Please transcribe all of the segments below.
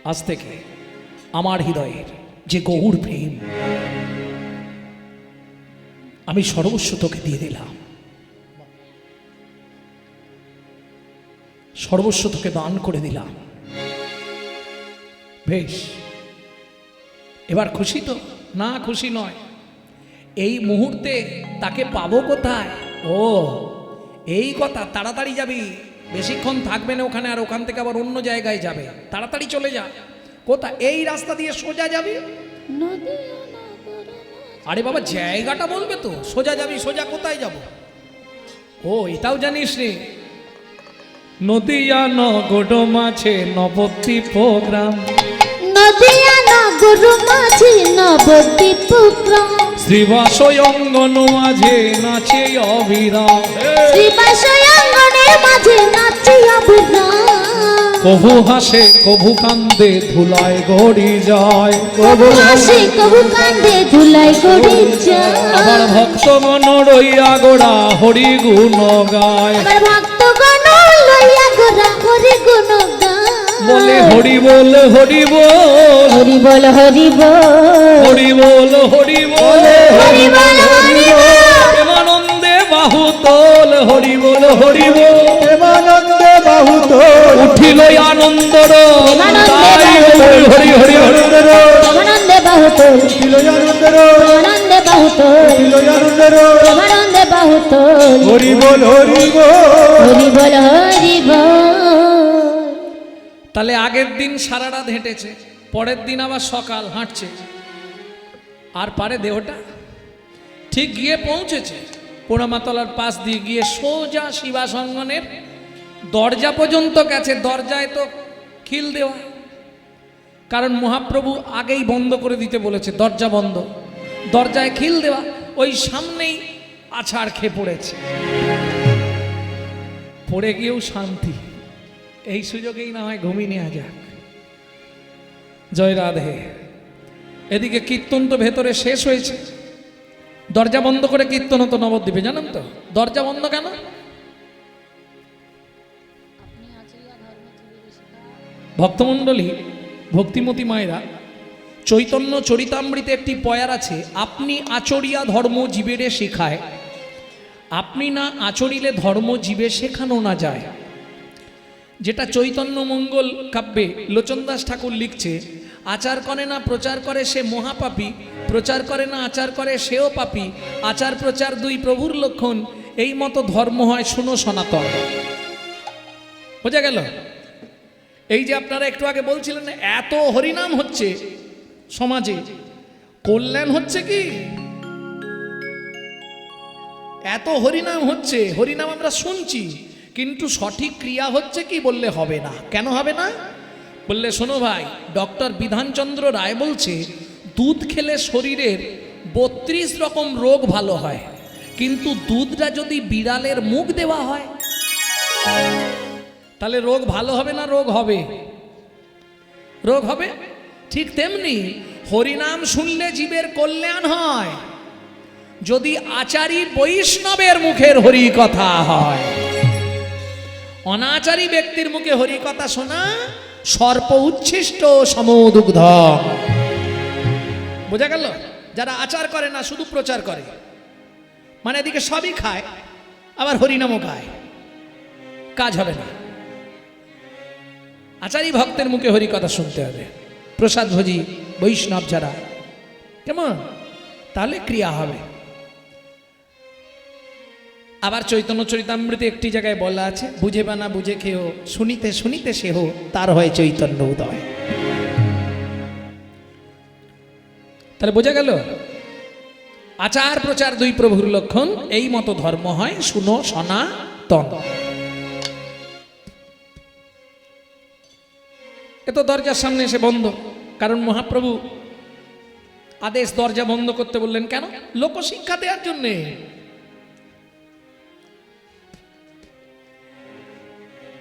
আজ থেকে আমার হৃদয়ের যে গৌর প্রেম আমি সর্বস্ব তোকে দিয়ে দিলাম, সর্বস্ব তোকে দান করে দিলাম। বেশ, এবার খুশি তো? না, খুশি নয়। এই মুহূর্তে তাকে পাবো কোথায়? ও এই কথা, তাড়াতাড়ি যাবি, বেশিক্ষণ থাকবে না ওখানে, আর ওখান থেকে আবার অন্য জায়গায় যাবে। তাড়াতাড়ি চলে যা। কোথায়? এই রাস্তা দিয়ে সোজা যাবি। আরে বাবা, জায়গাটা বলবে তো। সোজা যাবি, সোজা কোথায় যাব? ও এটাও জানিস রে? নদিয়া নগর মাঝে নবদ্বীপ গ্রাম, নদিয়া নগর মাঝে নবদ্বীপ গ্রাম, শ্রীবাসয় অঙ্গন মাঝে নাচে অবিরাম, শ্রীবাসয় অঙ্গনের মাঝে নাচে অবিরাম। কভু হাসে কভু কান্দে ধুলায় গড়ি যায়, কভু হাসে কভু কান্দে ধুলায় গড়ি যায়। আবার ভক্তগণ রইয়া গোড়া হরি গুণ গায়, আবার ভক্তগণ লইয়া গোরা হরি গুণ গায়। বলে হরি বল হরি বল, হরি বল হরি বল, হরি বল হরি বল, হরি বল হরি বল। প্রেমানন্দে বাহু তোল, হরি বল হরি বল, প্রেমানন্দে বাহু তোল। উঠিল আনন্দ রোল, তাই হরি হরি হরি হরি। প্রেমানন্দে বাহু তোল, প্রেমানন্দে বাহু তোল, প্রেমানন্দে বাহু তোল। হরি বল হরি বল, হরি বল হরি বল। তাহলে আগের দিন সারা রাত হেঁটেছে, পরের দিন আবার সকাল হাঁটছে, আর পারে দেহটা? ঠিক গিয়ে পৌঁছেছে পোড়ামাতলার পাশ দিয়ে গিয়ে সোজা শিবাসঙ্গনের দরজা পর্যন্ত গেছে। দরজায় তো খিল দেওয়া, কারণ মহাপ্রভু আগেই বন্ধ করে দিতে বলেছে, দরজা বন্ধ, দরজায় খিল দেওয়া। ওই সামনেই আছাড় খেয়ে পড়েছে। পড়ে গিয়েও শান্তি, এই সুযোগেই না হয় ঘুমিয়ে নেওয়া যাক। জয় রাধে। এদিকে কীর্তন তো ভেতরে শেষ হয়েছে, দরজা বন্ধ করে কীর্তন হতো নবদ্বীপে, জানেন তো? দরজা বন্ধ কেন? ভক্তমণ্ডলী, ভক্তিমতী মায়েরা, চৈতন্য চরিতামৃতে একটি পয়ার আছে, আপনি আচরিয়া ধর্ম জীবেরে শেখায়, আপনি না আচরিলে ধর্ম জীবে শেখানো না যায়। যেটা চৈতন্য মঙ্গল কাব্যে লোচনদাস ঠাকুর লিখছে, আচার করে না প্রচার করে সে মহাপাপী, প্রচার করে না আচার করে সেও পাপী, আচার প্রচার দুই প্রভুর লক্ষণ, এই মতো ধর্ম হয় শুনো সনাতন। বোঝা গেল? এই যে আপনারা একটু আগে বলছিলেন এত হরিনাম হচ্ছে সমাজে, কল্যাণ হচ্ছে কি? এত হরিনাম হচ্ছে, হরিনাম আমরা শুনছি, কিন্তু সঠিক ক্রিয়া হচ্ছে কি বললে হবে না। কেন হবে না বললে শোনো ভাই, ডক্টর বিধানচন্দ্র রায় বলছে দুধ খেলে শরীরের 32 রকম রোগ ভালো হয়, কিন্তু দুধটা যদি বিড়ালের মুখ দেওয়া হয় তাহলে রোগ ভালো হবে না রোগ হবে? রোগ হবে। ঠিক তেমনি হরিনাম শুনলে জীবের কল্যাণ হয় যদি আচারী বৈষ্ণবের মুখের হরি কথা হয়। অনাচারী ব্যক্তির মুখে হরি কথা শোনা সর্প উচ্ছিষ্ট সমদুগ্ধ। বোঝা গেল? যারা আচার করে না, শুধু প্রচার করে, মানে এদিকে সবই খায় আবার হরিনামও খায়, কাজ হবে না। আচারী ভক্তের মুখে হরি কথা শুনতে হবে, প্রসাদ ভোজি বৈষ্ণব যারা, কেমন? তাহলে ক্রিয়া হবে। আবার চৈতন্য চরিতামৃতে একটি জায়গায় বলা আছে, বুঝে বা না বুঝে খেয়েও শুনিতে শুনিতে সেহ তার হয় চৈতন্য উদয়। তাহলে বোঝা গেল আচার প্রচার দুই প্রভুর লক্ষণ, এই মতো ধর্ম হয় শুনো সনাতন। এ তো দরজার সামনে এসে বন্ধ, কারণ মহাপ্রভু আদেশ দরজা বন্ধ করতে বললেন কেন? লোকশিক্ষা দেওয়ার জন্যে।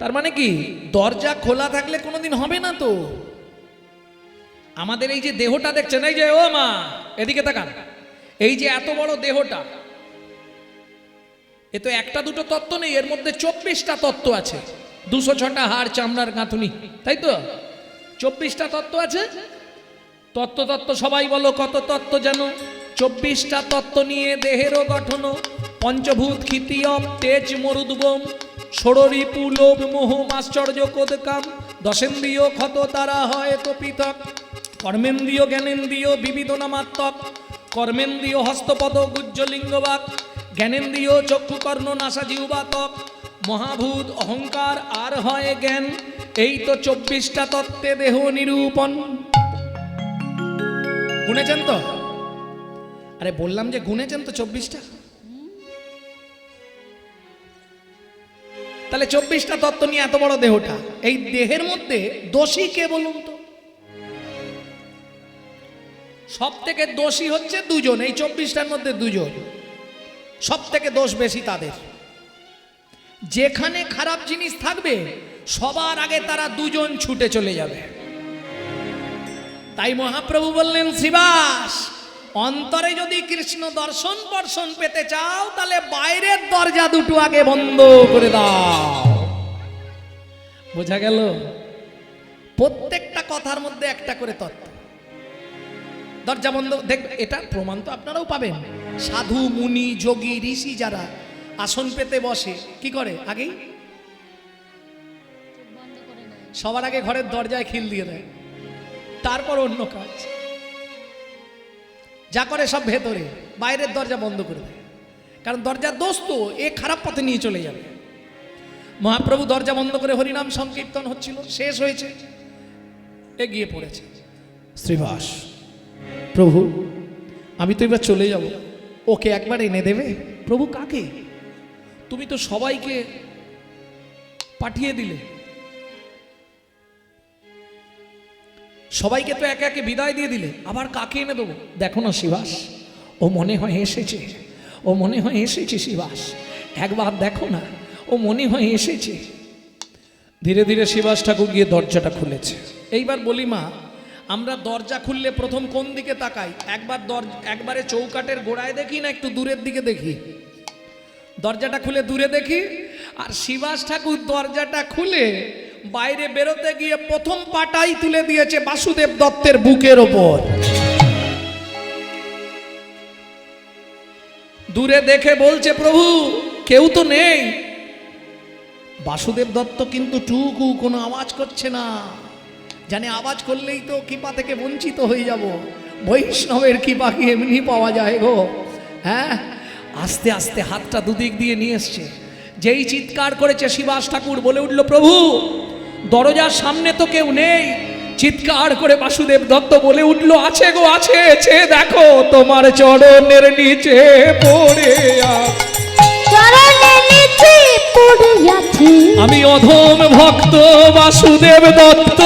তার মানে কি দরজা খোলা থাকলে কোনোদিন হবে না তো। আমাদের এই যে দেহটা দেখছেন, এই যে ও মা এদিকে তাকান, এই যে এত বড় দেহটা, এ তো একটা দুটো তত্ত্ব নেই, এর মধ্যে 24টা তত্ত্ব আছে, 206টা হাড় চামড়ার গাঁথুনি, তাই তো? 24টা তত্ত্ব আছে। তত্ত্ব সবাই বলো কত তত্ত্ব জানো? 24টা তত্ত্ব নিয়ে দেহেরও গঠন, পঞ্চভূত ক্ষিতিয়ম তেজ মরুদ্গম, ষড়রিপু লোভ মোহ আশ্চর্য কোদকাম, দশেন্দ্রিয় ক্ষত তারা হয় তো পৃথক, কর্মেন্দ্রিয় জ্ঞানেন্দ্রিয় বিবিধ নামাত্মক, কর্মেন্দ্রিয় হস্তপদ গুজ্জলিঙ্গবাক, জ্ঞানেন্দ্রিয় চক্ষু কর্ণ নাসা জিহ্বাতক, মহাভূত অহংকার আর হয় জ্ঞান। এই তো 24টা তত্ত্বে দেহ নিরূপণ। গুনেছেন তো? আরে বললাম যে গুনেছেন তো 24টা? তাহলে 24টা তত্ত্ব নিয়ে এত বড় দেহটা, এই দেহের মধ্যে দোষী কে বলুন তো? সব থেকে দোষী হচ্ছে দুজন, এই 24টার মধ্যে দুজন সব থেকে দোষ বেশি তাদের। যেখানে খারাপ জিনিস থাকবে সবার আগে তারা দুজন ছুটে চলে যাবে। তাই মহাপ্রভু বললেন, শ্রীবাস, অন্তরে যদি কৃষ্ণ দর্শন বর্ষণ পেতে চাও তাহলে বাইরের দরজা দুটো আগে বন্ধ করে দাও। বোঝা গেল? প্রত্যেকটা কথার মধ্যে একটা করে তত্ত্ব। দরজা বন্ধ, দেখ এটা প্রমাণ তো আপনারাও পাবেন। সাধু মুনি যোগী ঋষি যারা আসন পেতে বসে কি করে? আগেই সবার আগে ঘরের দরজায় খিল দিয়ে দেয়, তারপর অন্য কাজ যা করে সব ভেতরে, বাইরের দরজা বন্ধ করে দেয়। কারণ দরজার দোষ তো এ খারাপ পথে নিয়ে চলে যাবে। মহাপ্রভু দরজা বন্ধ করে হরিনাম সংকীর্তন হচ্ছিল, শেষ হয়েছে, এগিয়ে পড়েছে। শ্রীবাস, প্রভু আমি তো এবার চলে যাব, ওকে একবার এনে দেবে? প্রভু কাকে? তুমি তো সবাইকে পাঠিয়ে দিলে, সবাইকে তো একে একে বিদায় দিয়ে দিলে, আবার কাকে এনে দেবো? দেখো না শ্রীবাস, ও মনে হয় এসেছে, ও মনে হয় এসেছে শ্রীবাস, একবার দেখো না, ও মনে হয় এসেছে। ধীরে ধীরে শ্রীবাস ঠাকুর গিয়ে দরজাটা খুলেছে। এইবার বলি মা, আমরা দরজা খুললে প্রথম কোন দিকে তাকাই? একবারে চৌকাটের গোড়ায় দেখি না একটু দূরের দিকে দেখি? দরজাটা খুলে দূরে দেখি। আর শ্রীবাস ঠাকুর দরজাটা খুলে বাইরে বেরোতে গিয়ে প্রথম পাটাই তুলে দিয়েছে বাসুদেব দত্তের বুকের ওপর। দূরে দেখে বলছে, প্রভু কেউ তো নেই। বাসুদেব দত্ত কিন্তু টুকু কোনো আওয়াজ করছে না, জানে আওয়াজ করলেই তো কৃপা থেকে বঞ্চিত হয়ে যাব। বৈষ্ণবের কৃপা কি এমনি পাওয়া যায় গো? হ্যাঁ, আস্তে আস্তে হাতটা দুদিক দিয়ে নিয়ে এসছে। যেই চিৎকার করেছে শ্রীবাস ঠাকুর বলে উঠল, প্রভু দরজার সামনে তো কেউ নেই। চিৎকার করে বাসুদেব দত্ত বলে উঠল, আছে গো আছে, দেখো তোমার চরণের নিচে পড়ে আমি অধম ভক্ত বাসুদেব দত্ত,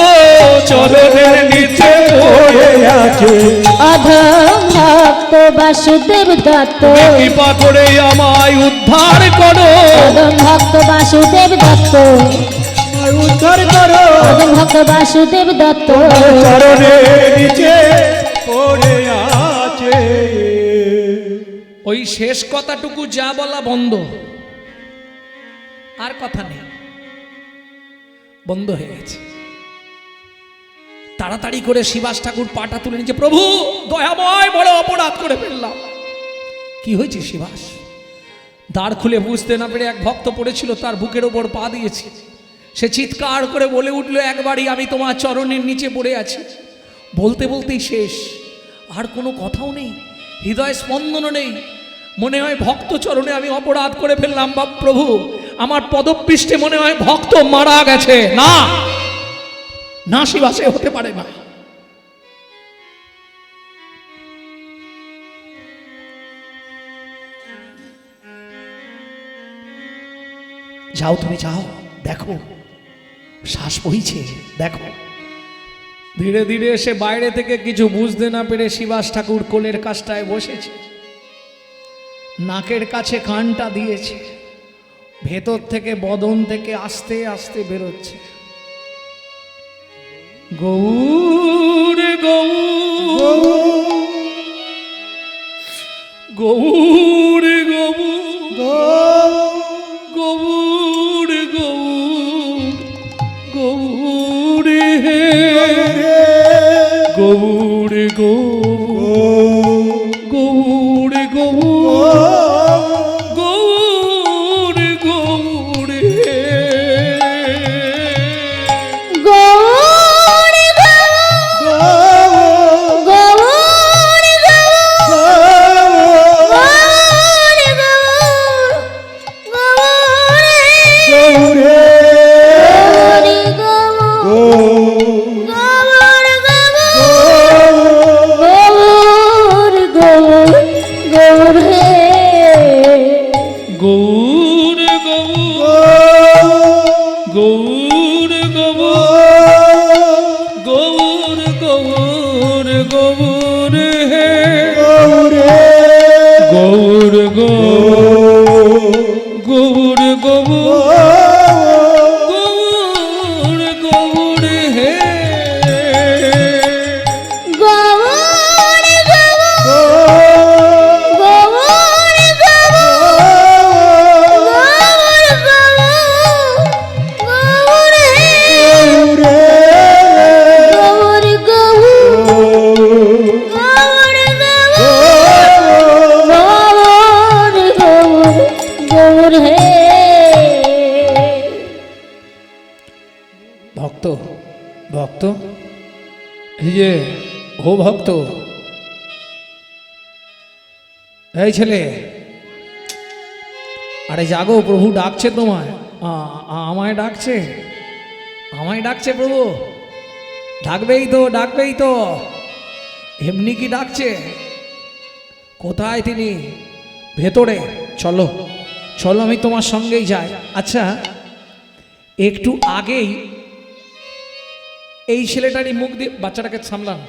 চরণের নিচে পড়ে আছে। অধম ভক্ত বাসুদেব দত্ত, কৃপা করে আমায় উদ্ধার করো। অধম ভক্ত বাসুদেব দত্ত, উদ্ধার করো। অধম ভক্ত বাসুদেব দত্ত, চরণের নিচে পড়ে আছে। ওই শেষ কথাটুকু যা বলা বন্ধ, আর কথা নেই, বন্ধ হয়ে গেছে। তাড়াতাড়ি করে শ্রীবাস ঠাকুর পাটা তুলে নিচ্ছে, প্রভু দয়াময় বড় অপরাধ করে ফেললাম। কি হয়েছে শ্রীবাস? দ্বার খুলে বুঝতে না পেরে এক ভক্ত পড়েছিল, তার বুকের ওপর পা দিয়েছে। সে চিৎকার করে বলে উঠল, একবারই আমি তোমার চরণের নিচে পড়ে আছি। বলতে বলতেই শেষ, আর কোনো কথাও নেই, হৃদয় স্পন্দনও নেই। মনে হয় ভক্ত চরণে আমি অপরাধ করে ফেললাম। বা প্রভু আমার পদপৃষ্ঠে মনে হয় ভক্ত মারা গেছে। না না শ্রীবাসে হতে পারে না। যাও তুমি যাও, দেখো শ্বাস বইছে, দেখো। ধীরে ধীরে এসে বাইরে থেকে কিছু বুঝতে না পেরে শ্রীবাস ঠাকুর কোলের কাছটায় বসেছে, নাকের কাছে কানটা দিয়েছে, ভেতর থেকে বদন থেকে আস্তে আস্তে বেরোচ্ছে, গৌর গৌর গৌর গৌর গৌর গৌর হে গৌর গৌর গৌর গৌর গৌর হে গৌর গৌর গৌর গৌর গৌর গৌর গৌর হে গৌর গৌর গৌর গৌর হে ভক্ত ভক্ত এই যে ও ভক্ত এই ছেলে আরে জাগো প্রভু ডাকছে তোমায় আমায় ডাকছে প্রভু ডাকবেই তো এমনি কি ডাকছে কোথায় তিনি ভেতরে চলো আমি তোমার সঙ্গেই যাই আচ্ছা একটু আগেই এই ছেলেটারই মুখ দিয়ে বাচ্চাটাকে সামলান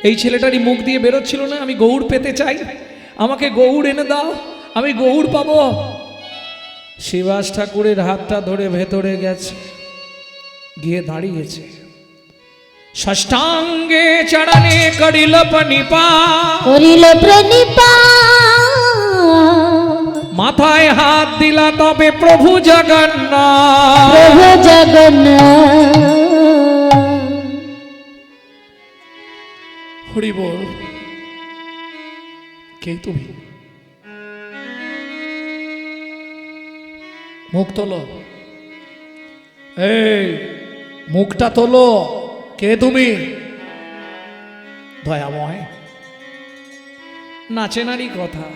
এই ছেলেটারই মুখ দিয়ে বেরোচ্ছিল না আমি গৌড় পেতে চাই আমাকে গৌড় এনে দাও আমি গৌড় পাবো শিবাস ঠাকুরের হাতটা ধরে ভেতরে গেছে গিয়ে দাঁড়িয়েছে ষষ্ঠাঙ্গে চরণে করিল প্রণিপা মাথায় হাত দিলা তবে প্রভু জগন্নাথ হরি বল কে তুমি মুখ তোলো এই মুখটা তোলো কে তুমি দয়াময় নাচেনারই কথা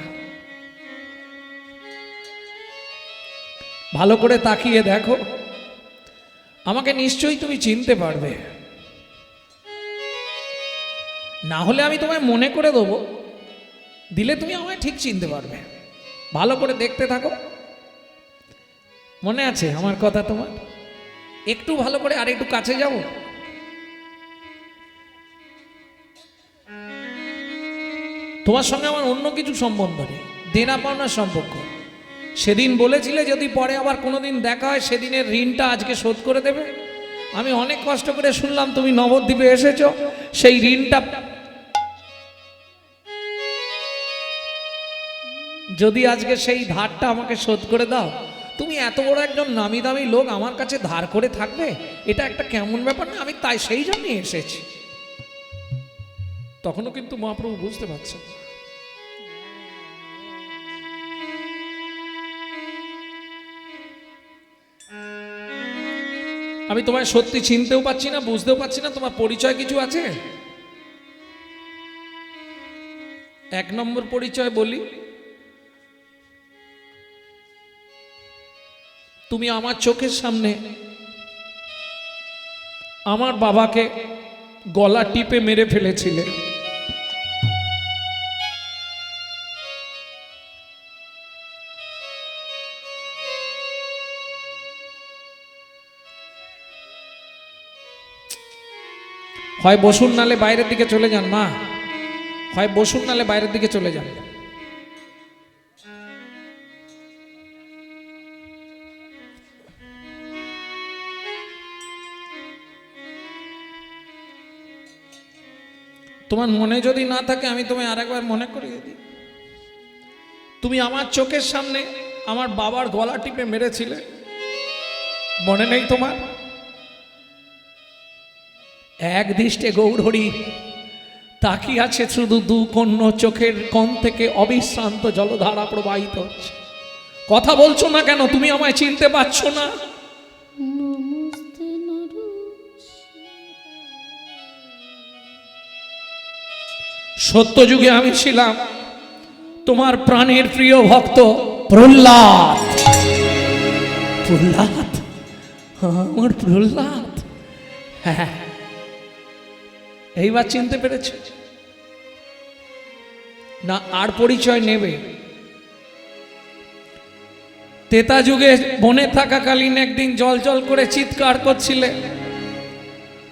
ভালো করে তাকিয়ে দেখো আমাকে নিশ্চয়ই তুমি চিনতে পারবে না হলে আমি তোমায় মনে করে দেবো দিলে তুমি আমায় ঠিক চিনতে পারবে ভালো করে দেখতে থাকো মনে আছে আমার কথা তোমার একটু ভালো করে আর একটু কাছে যাবো তোমার সঙ্গে আমার অন্য কিছু সম্বন্ধ নেই দেনা পাওনার সম্পর্ক সেদিন বলেছিলে যদি পরে আবার কোনোদিন দেখা হয় সেদিনের ঋণটা আজকে শোধ করে দেবে আমি অনেক কষ্ট করে শুনলাম তুমি নবদ্বীপে এসেছো সেই ঋণটা যদি আজকে সেই ধারটা আমাকে শোধ করে দাও তুমি এত বড় একজন নামি দামি লোক আমার কাছে ধার করে থাকবে এটা একটা কেমন ব্যাপার না আমি তাই সেই জন্যই এসেছি তখনও কিন্তু মহাপ্রভু বুঝতে পারছেন আমি তোমায় সত্যি চিনতেও পাচ্ছি না বুঝতেও পারছি না তোমার পরিচয় কিছু আছে এক নম্বর পরিচয় বলি তুমি আমার চোখের সামনে আমার বাবাকে গলা টিপে মেরে ফেলেছিলে হয় বসুন নালে বাইরের দিকে চলে যান মা হয় বসুন নালে বাইরের দিকে চলে যান তোমার মনে যদি না থাকে আমি তোমায় আরেকবার মনে করিয়ে দিই তুমি আমার চোখের সামনে আমার বাবার গলা টিপে মেরেছিলে মনে নেই তোমার এক দৃষ্টে গৌরহরি তাকিয়ে আছে, শুধু দু কন্য চোখের কোণ থেকে অবিশ্রান্ত জলধারা প্রবাহিত হচ্ছে। কথা বলছো না কেন? তুমি আমায় চিনতে পারছো না? নমস্তে নরু সত্য যুগে আমি ছিলাম তোমার প্রাণের প্রিয় ভক্ত প্রহ্লাদ। প্রহ্লাদ, আমার প্রহ্লাদ। হ্যাঁ, এইবার চিনতে পেরেছে না? আর পরিচয় নেবে? তেতা যুগে বনে থাকাকালীন একদিন জল জল করে চিৎকার করছিলে,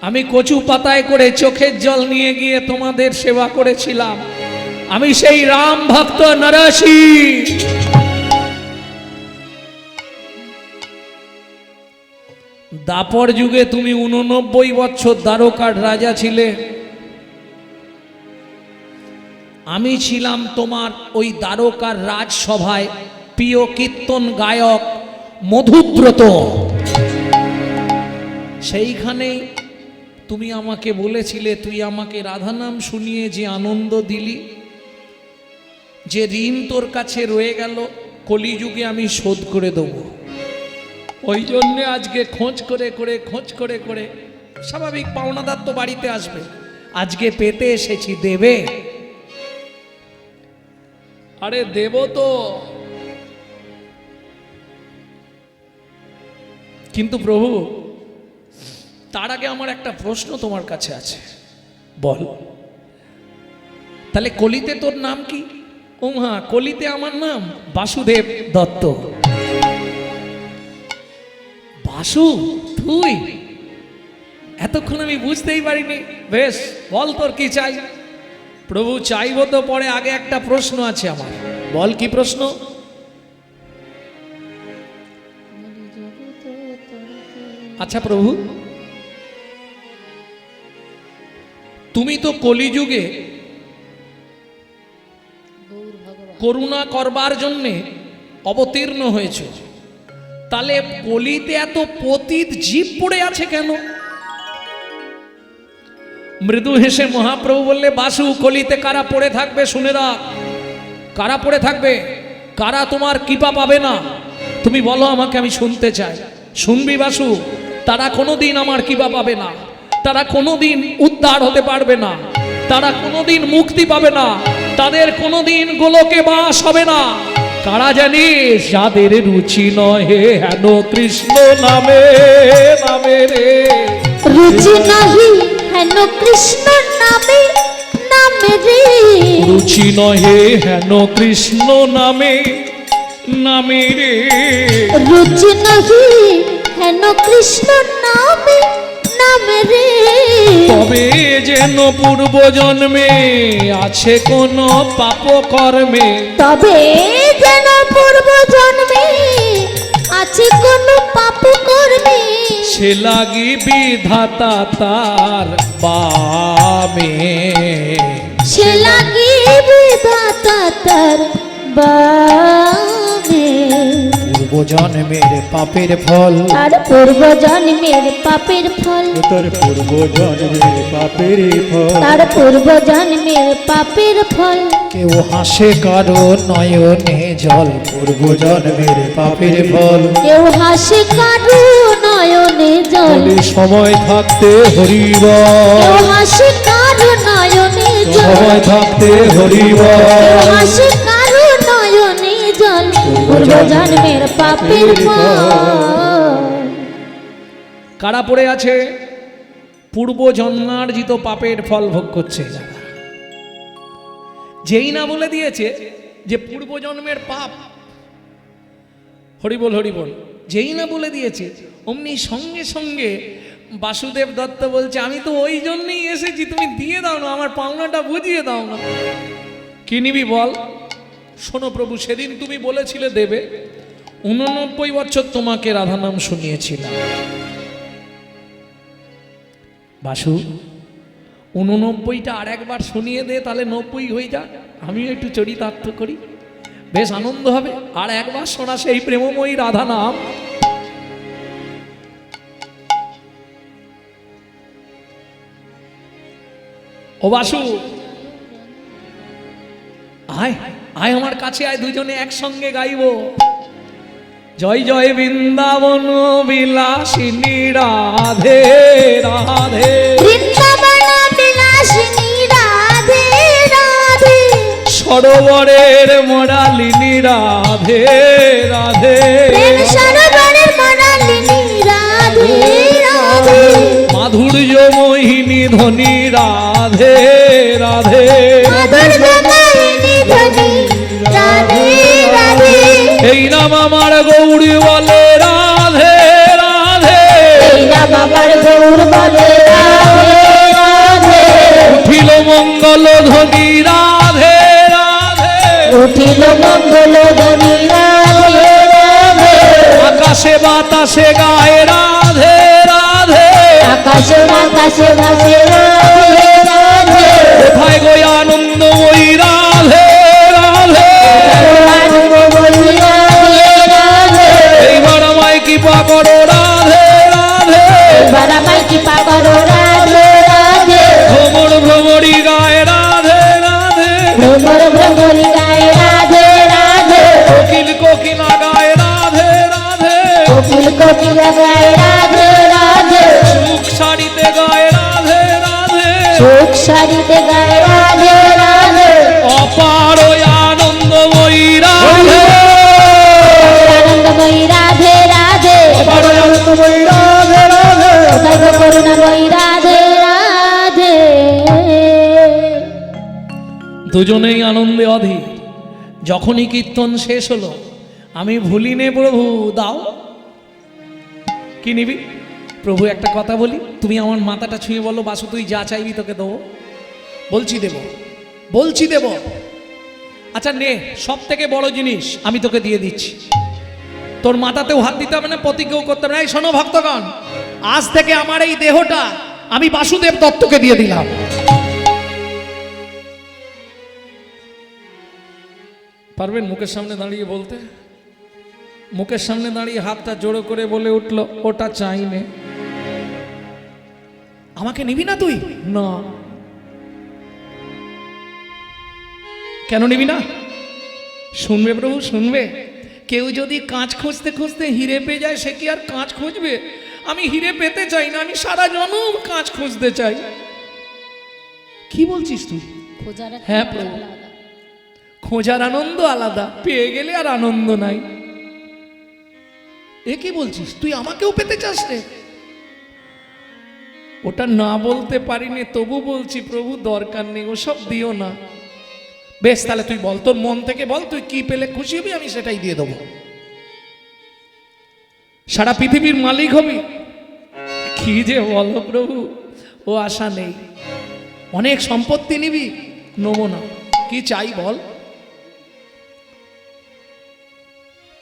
আমি কচু পাতায় করে চোখের জল নিয়ে গিয়ে তোমাদের সেবা করেছিলাম। আমি সেই রাম ভক্ত নরসি। দাপর যুগে তুমি 89 বছর দ্বারকার রাজা ছিলে। আমি ছিলাম তোমার ওই দ্বারকার রাজসভায় প্রিয় কীর্তন গায়ক মধুব্রত। সেইখানেই তুমি আমাকে বলেছিলে, তুই আমাকে রাধা নাম শুনিয়ে যে আনন্দ দিলি, যে ঋণ তোর কাছে রয়ে গেল কলিযুগে আমি শোধ করে দেব। ওই জন্যে আজকে খোঁজ করে করে স্বাভাবিক পাওনাদার তো বাড়িতে আসবে, আজকে পেতে এসেছি। দেবে? আরে দেব তো, কিন্তু প্রভু তার আগে আমার একটা প্রশ্ন তোমার কাছে আছে। বল, তাহলে কলিতে তোর নাম কি? ও হ্যাঁ, কলিতে আমার নাম বাসুদেব দত্ত। বাসু, তুই? এতক্ষণ আমি বুঝতেই পারিনি। বেশ, বল তোর কি চাই? প্রভু চাইবো তো পরে, আগে একটা প্রশ্ন আছে আমার। বল, কি প্রশ্ন? আচ্ছা প্রভু, তুমি তো কলিযুগে করুণা করবার জন্যে অবতীর্ণ হয়েছ, তাহলে কলিতে এত পতিত জীব পড়ে আছে কেন? মৃদু হেসে মহাপ্রভু বললে, বাসু, কলিতে কারা পড়ে থাকবে শুনে রাখ। কারা পড়ে থাকবে? কারা তোমার কৃপা পাবে না? তুমি বলো আমাকে, আমি শুনতে চাই। শুনবি বাসু? তারা কোনোদিন আমার কৃপা পাবে না, তারা কোনোদিন উদ্ধার হতে পারবে না, তারা কোনোদিন মুক্তি পাবে না, তাদের কোনোদিন গোলকে বাস হবে না। কারা জানিস? যাদের রুচি নহে হেন কৃষ্ণ নামে, নামে রে রুচি নাহি হেন কৃষ্ণ নামে, নামে রে রুচি নহে হেন কৃষ্ণ নামে, নামে রে রুচি নাহি হেন কৃষ্ণ নামে, নামে রে তবে যেন পূর্ব জন্মে আছে কোন পাপ কর্মে, তবে যেন পূর্ব জন্মে আছে কোন পাপ কর্মে, সে লাগি বিধাতা তার বামে, সে লাগি বিধাতা তার বামে। পূর্ব জন্মের পাপের ফল, আর পূর্ব জন্মের পাপের ফল, তোর পূর্ব জন্মের পাপের ফল। তার পূর্ব জন্মের পাপের ফল। কেউ হাসে কারো নয়নে জল, পূর্ব জন্মের পাপের ফল। কেউ হাসে কারো নয়নে জল, বলে সময় থাকতে হরিব, কেউ হাসে কারো নয়নে জল, সময় থাকতে হরিব। কেউ হাসে কারো নয়নে জল, পূর্ব জন্মের পাপের ফল। কারা পড়ে আছে? পূর্ব জন্মার্জিত পাপের ফল ভোগ করছে যারা। যেই না বলে দিয়েছে যে পূর্ব জন্মের পাপ, হরিবল হরিবল, যেই না বলে দিয়েছে অমনি সঙ্গে সঙ্গে বাসুদেব দত্ত বলছে, আমি তো ওই জন্যই এসেছি, তুমি দিয়ে দাও না, আমার পাওনাটা বুঝিয়ে দাও না। কি নিবি বল? শোনো প্রভু, সেদিন তুমি বলেছিলে দেবে। 89 বছর তোমাকে রাধা নাম শুনিয়েছিলাম। বাসু, 89টা আর একবার শুনিয়ে দে, তাহলে 90 হয়ে যা, আমিও একটু চরিতার্থ করি, বেশ আনন্দ হবে। আর একবার শোনা সেই প্রেমময়ী রাধা নাম। ও বাসু, আয় আয় আমার কাছে আয়, দুজনে একসঙ্গে গাইবো। জয় জয় বৃন্দাবন বিলাসিনী রাধে রাধে, বৃন্দাবন বিলাসিনী রাধে রাধে, সরোবরের মোরালিনী রাধে রাধে, প্রেম সরোবরের মোরালিনী রাধে রাধে, মাধুর্য মোহিনী ধ্বনি রাধে রাধে, মাধুর্য মোহিনী ধ্বনি রাধে রাধে, এই নাম আমার গৌরী বলে রাধে রাধে, এই নাম আমার গৌর বলে রাধে রাধে, উঠিল মঙ্গল ধ্বনি রাধে রাধে, উঠিল মঙ্গল ধ্বনি রাধে রাধে, আকাশে বাতাসে গায়ে রাধে রাধে, আকাশে বাতাসে ভাসে রাধে রাধে, কোথায় গো আনন্দ ওই রাধে রাধে, আনন্দ বলি রাধে রাধে, এইবার আমায় কৃপা করো রাধে রাধে, এবার আমায় কৃপা করো রাধে রাধে, ভ্রমর ভ্রমরি গায়ে রাধে রাধে, ভ্রমর ভ্রমরি গায়ে রাধে রাধে, কোকিল কোকিলা গায়ে রাধে রাধে, কোকিল কোকিলা গায়ে রাধে রাধে, সুখ শাড়িতে গায়ে রাধে রাধে, সুখ সারিতে গায়ে রাধে রাধে, অপার ওই আনন্দময়ী রাধে, আনন্দময়ী রাধে রাধে, অপার ওই আনন্দময়ী রাধে রাধে, সর্ব করুণাময়ী রাধে রাধে। দুজনেই আনন্দে অধীর। যখনই কীর্তন শেষ হলো, আমি ভুলিনে প্রভু দাও। কি নিবি প্রভু? একটা কথা বলি, তুমি আমার মাথাটা ছুঁয়ে বলো বাসু তুই যা চাইবি তোকে দেবো। বলছি দেব, বলছি দেব। আচ্ছা নে, সব থেকে বড় জিনিস আমি তোকে দিয়ে দিচ্ছি। তোর মাথাতেও হাত দিতে হবে না, প্রতিজ্ঞাও করতে হবে না। এই শোনো ভক্তগণ, আজ থেকে আমার এই দেহটা আমি বাসুদেব দত্তকে দিয়ে দিলাম। পারবেন মুখের সামনে দাঁড়িয়ে বলতে? মুখের সামনে দাঁড়িয়ে হাতটা জোড়ো করে বলে উঠল, ওটা চাই নে। আমাকে নিবি না তুই? না। কেন নিবি না? শুনবে প্রভু, শুনবে। কেউ যদি কাঁচ খুঁজতে খুঁজতে হিরে পেয়ে যায়, সে কি আর কাঁচ খুঁজবে? আমি হিরে পেতে চাই না, আমি সারা জনম কাঁচ খুঁজতে চাই। কি বলছিস তুই? হ্যাঁ প্রভু, খোঁজার আনন্দ আলাদা, পেয়ে গেলে আর আনন্দ নাই। এ কি বলছিস? তুই আমাকেও পেতে চাস রে? ওটা না বলতে পারিনি, তবু বলছি প্রভু দরকার নেই, ওসব দিও না। বেশ, তাহলে তুই বল, তোর মন থেকে বল, তুই কি পেলে খুশি হবি, আমি সেটাই দিয়ে দেবো। সারা পৃথিবীর মালিক হবি? কি যে বলো প্রভু, ও আশা নেই। অনেক সম্পত্তি নিবি? নেবো না। কি চাই বল?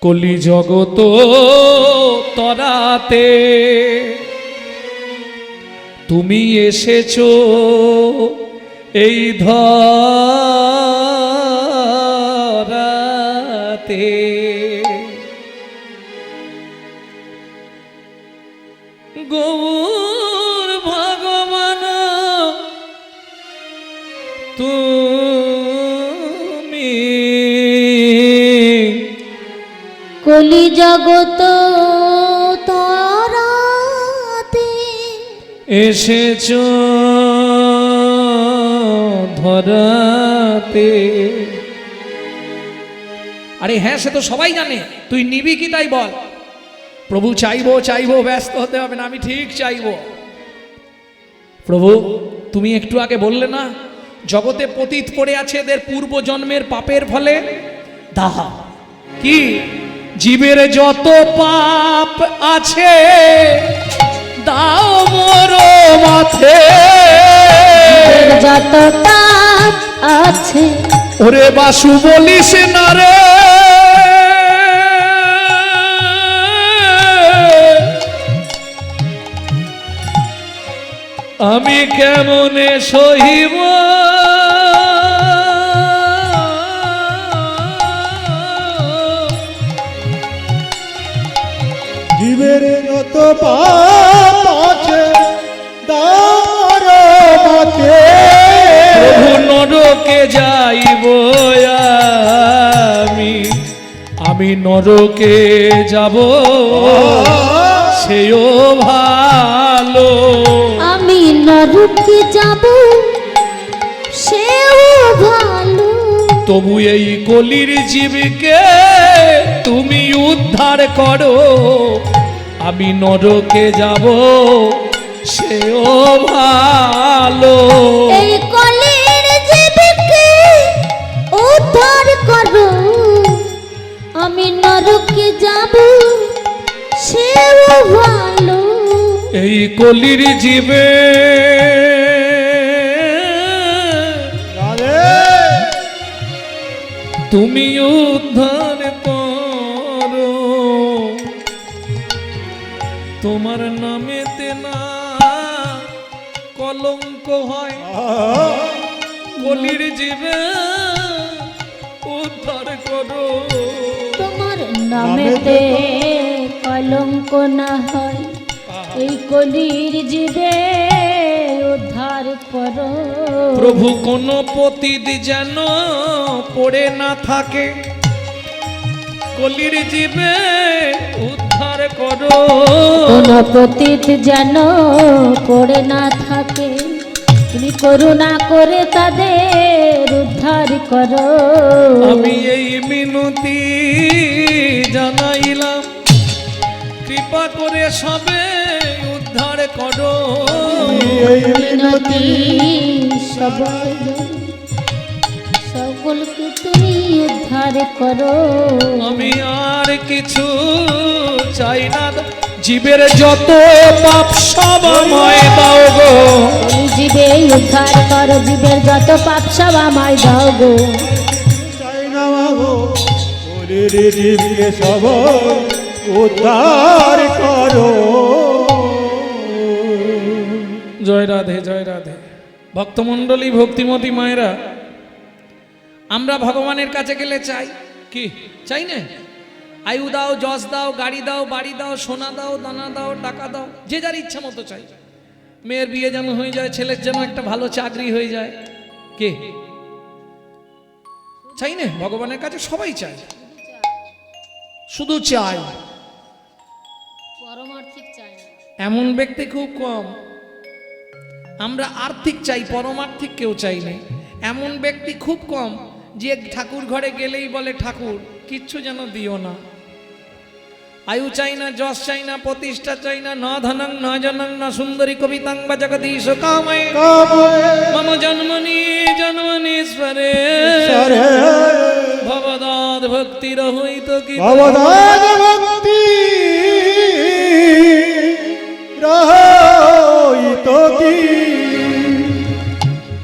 কলি জগত তরাতে তুমি এসেছো এই ধরাতে, গৌর ভগবান তুমি কলি জগত তরাতে এসেছো ধরাতে। আরে হ্যাঁ, সে তো সবাই জানে। তুই নিবি কি তাই বল? প্রভু চাইবো চাইবো, ব্যস্ত হতে হবে না, আমি ঠিক চাইবো। প্রভু তুমি একটু আগে বললে না, জগতে পতিত পড়ে আছে এদের পূর্ব জন্মের পাপের ফলে। দাহা কি জীবের যত পাপ আছে দাও মোর মাথে, যত পাপ আছে ওরে বাসু বলিস না রে, আমি কেমনে সহিব, জীবের যত পাপ আছে দাও মোর মাথে, নরকে যাইব আমি নরকে যাব সেও ভালো। আমি নরকে যাব সেও ভালো। তবু এই কলির জীবকে তুমি উদ্ধার করো, আমি নরকে যাব সেও ভালো। এই কলির জীবকে উদ্ধার করো, আমি নরকে যাব সেও ভালো। এই কলির জীবে তুমি উদ্ধার করো, তোমার নামেতে না কলঙ্ক হয়, কলির জীবে উদ্ধার করো। তোমার নামেতে কলঙ্ক না হয়, এই কলির জীবে উদ্ধার করো। প্রভু কোন পতিত যেন পড়ে না থাকে, কলির জীবে উদ্ধার করো। কোন পতিত যেন পড়ে না থাকে, তুমি করুণা করে তাদের উদ্ধার করো। আমি এই মিনতি জানাইলাম, কৃপা করে সবে উদ্ধার করো। এই মিনতি সকলকে তুমি উদ্ধার করো। আমি আর কিছু চাই না, জীবের যত পাপ সব আমায় দাও গো। তুমি জীবে উদ্ধার করো, জীবের যত পাপ সব আমায় দাও গো। চাই না মাগো, কলির জীবকে সব উদ্ধার করো। জয় রাধে, জয় রাধে। ভক্তমণ্ডলী, ভক্তিমতী মায়েরা, আমরা ভগবানের কাছে গেলে চাই কি? চাই না? আয়ু দাও, যশ দাও, গাড়ি দাও, বাড়ি দাও, সোনা দাও, দানা দাও, টাকা দাও, যে যার ইচ্ছা মতো চাই। মেয়ের বিয়ে যেন হয়ে যায়, ছেলের যেন একটা ভালো চাকরি হয়ে যায়, কে চাই না? ভগবানের কাছে সবাই চায়, শুধু চাই, পরমার্থিক চাই না। এমন ব্যক্তি খুব কম। আমরা আর্থিক চাই, পরমার্থিক কেউ চাই না। এমন ব্যক্তি খুব কম যে ঠাকুর ঘরে গেলেই বলে ঠাকুর কিচ্ছু যেন দিও না। আয়ু চাই না, যশ চাই না, প্রতিষ্ঠা চাই না, না ধনং না জনং না সুন্দরী কবিতাং বা জগদীশ কাময়ে মম জন্মনি জন্মনীশ্বরে ভবদাদ ভক্তি রহিত কি ভবদান ভক্তি রহিত কি।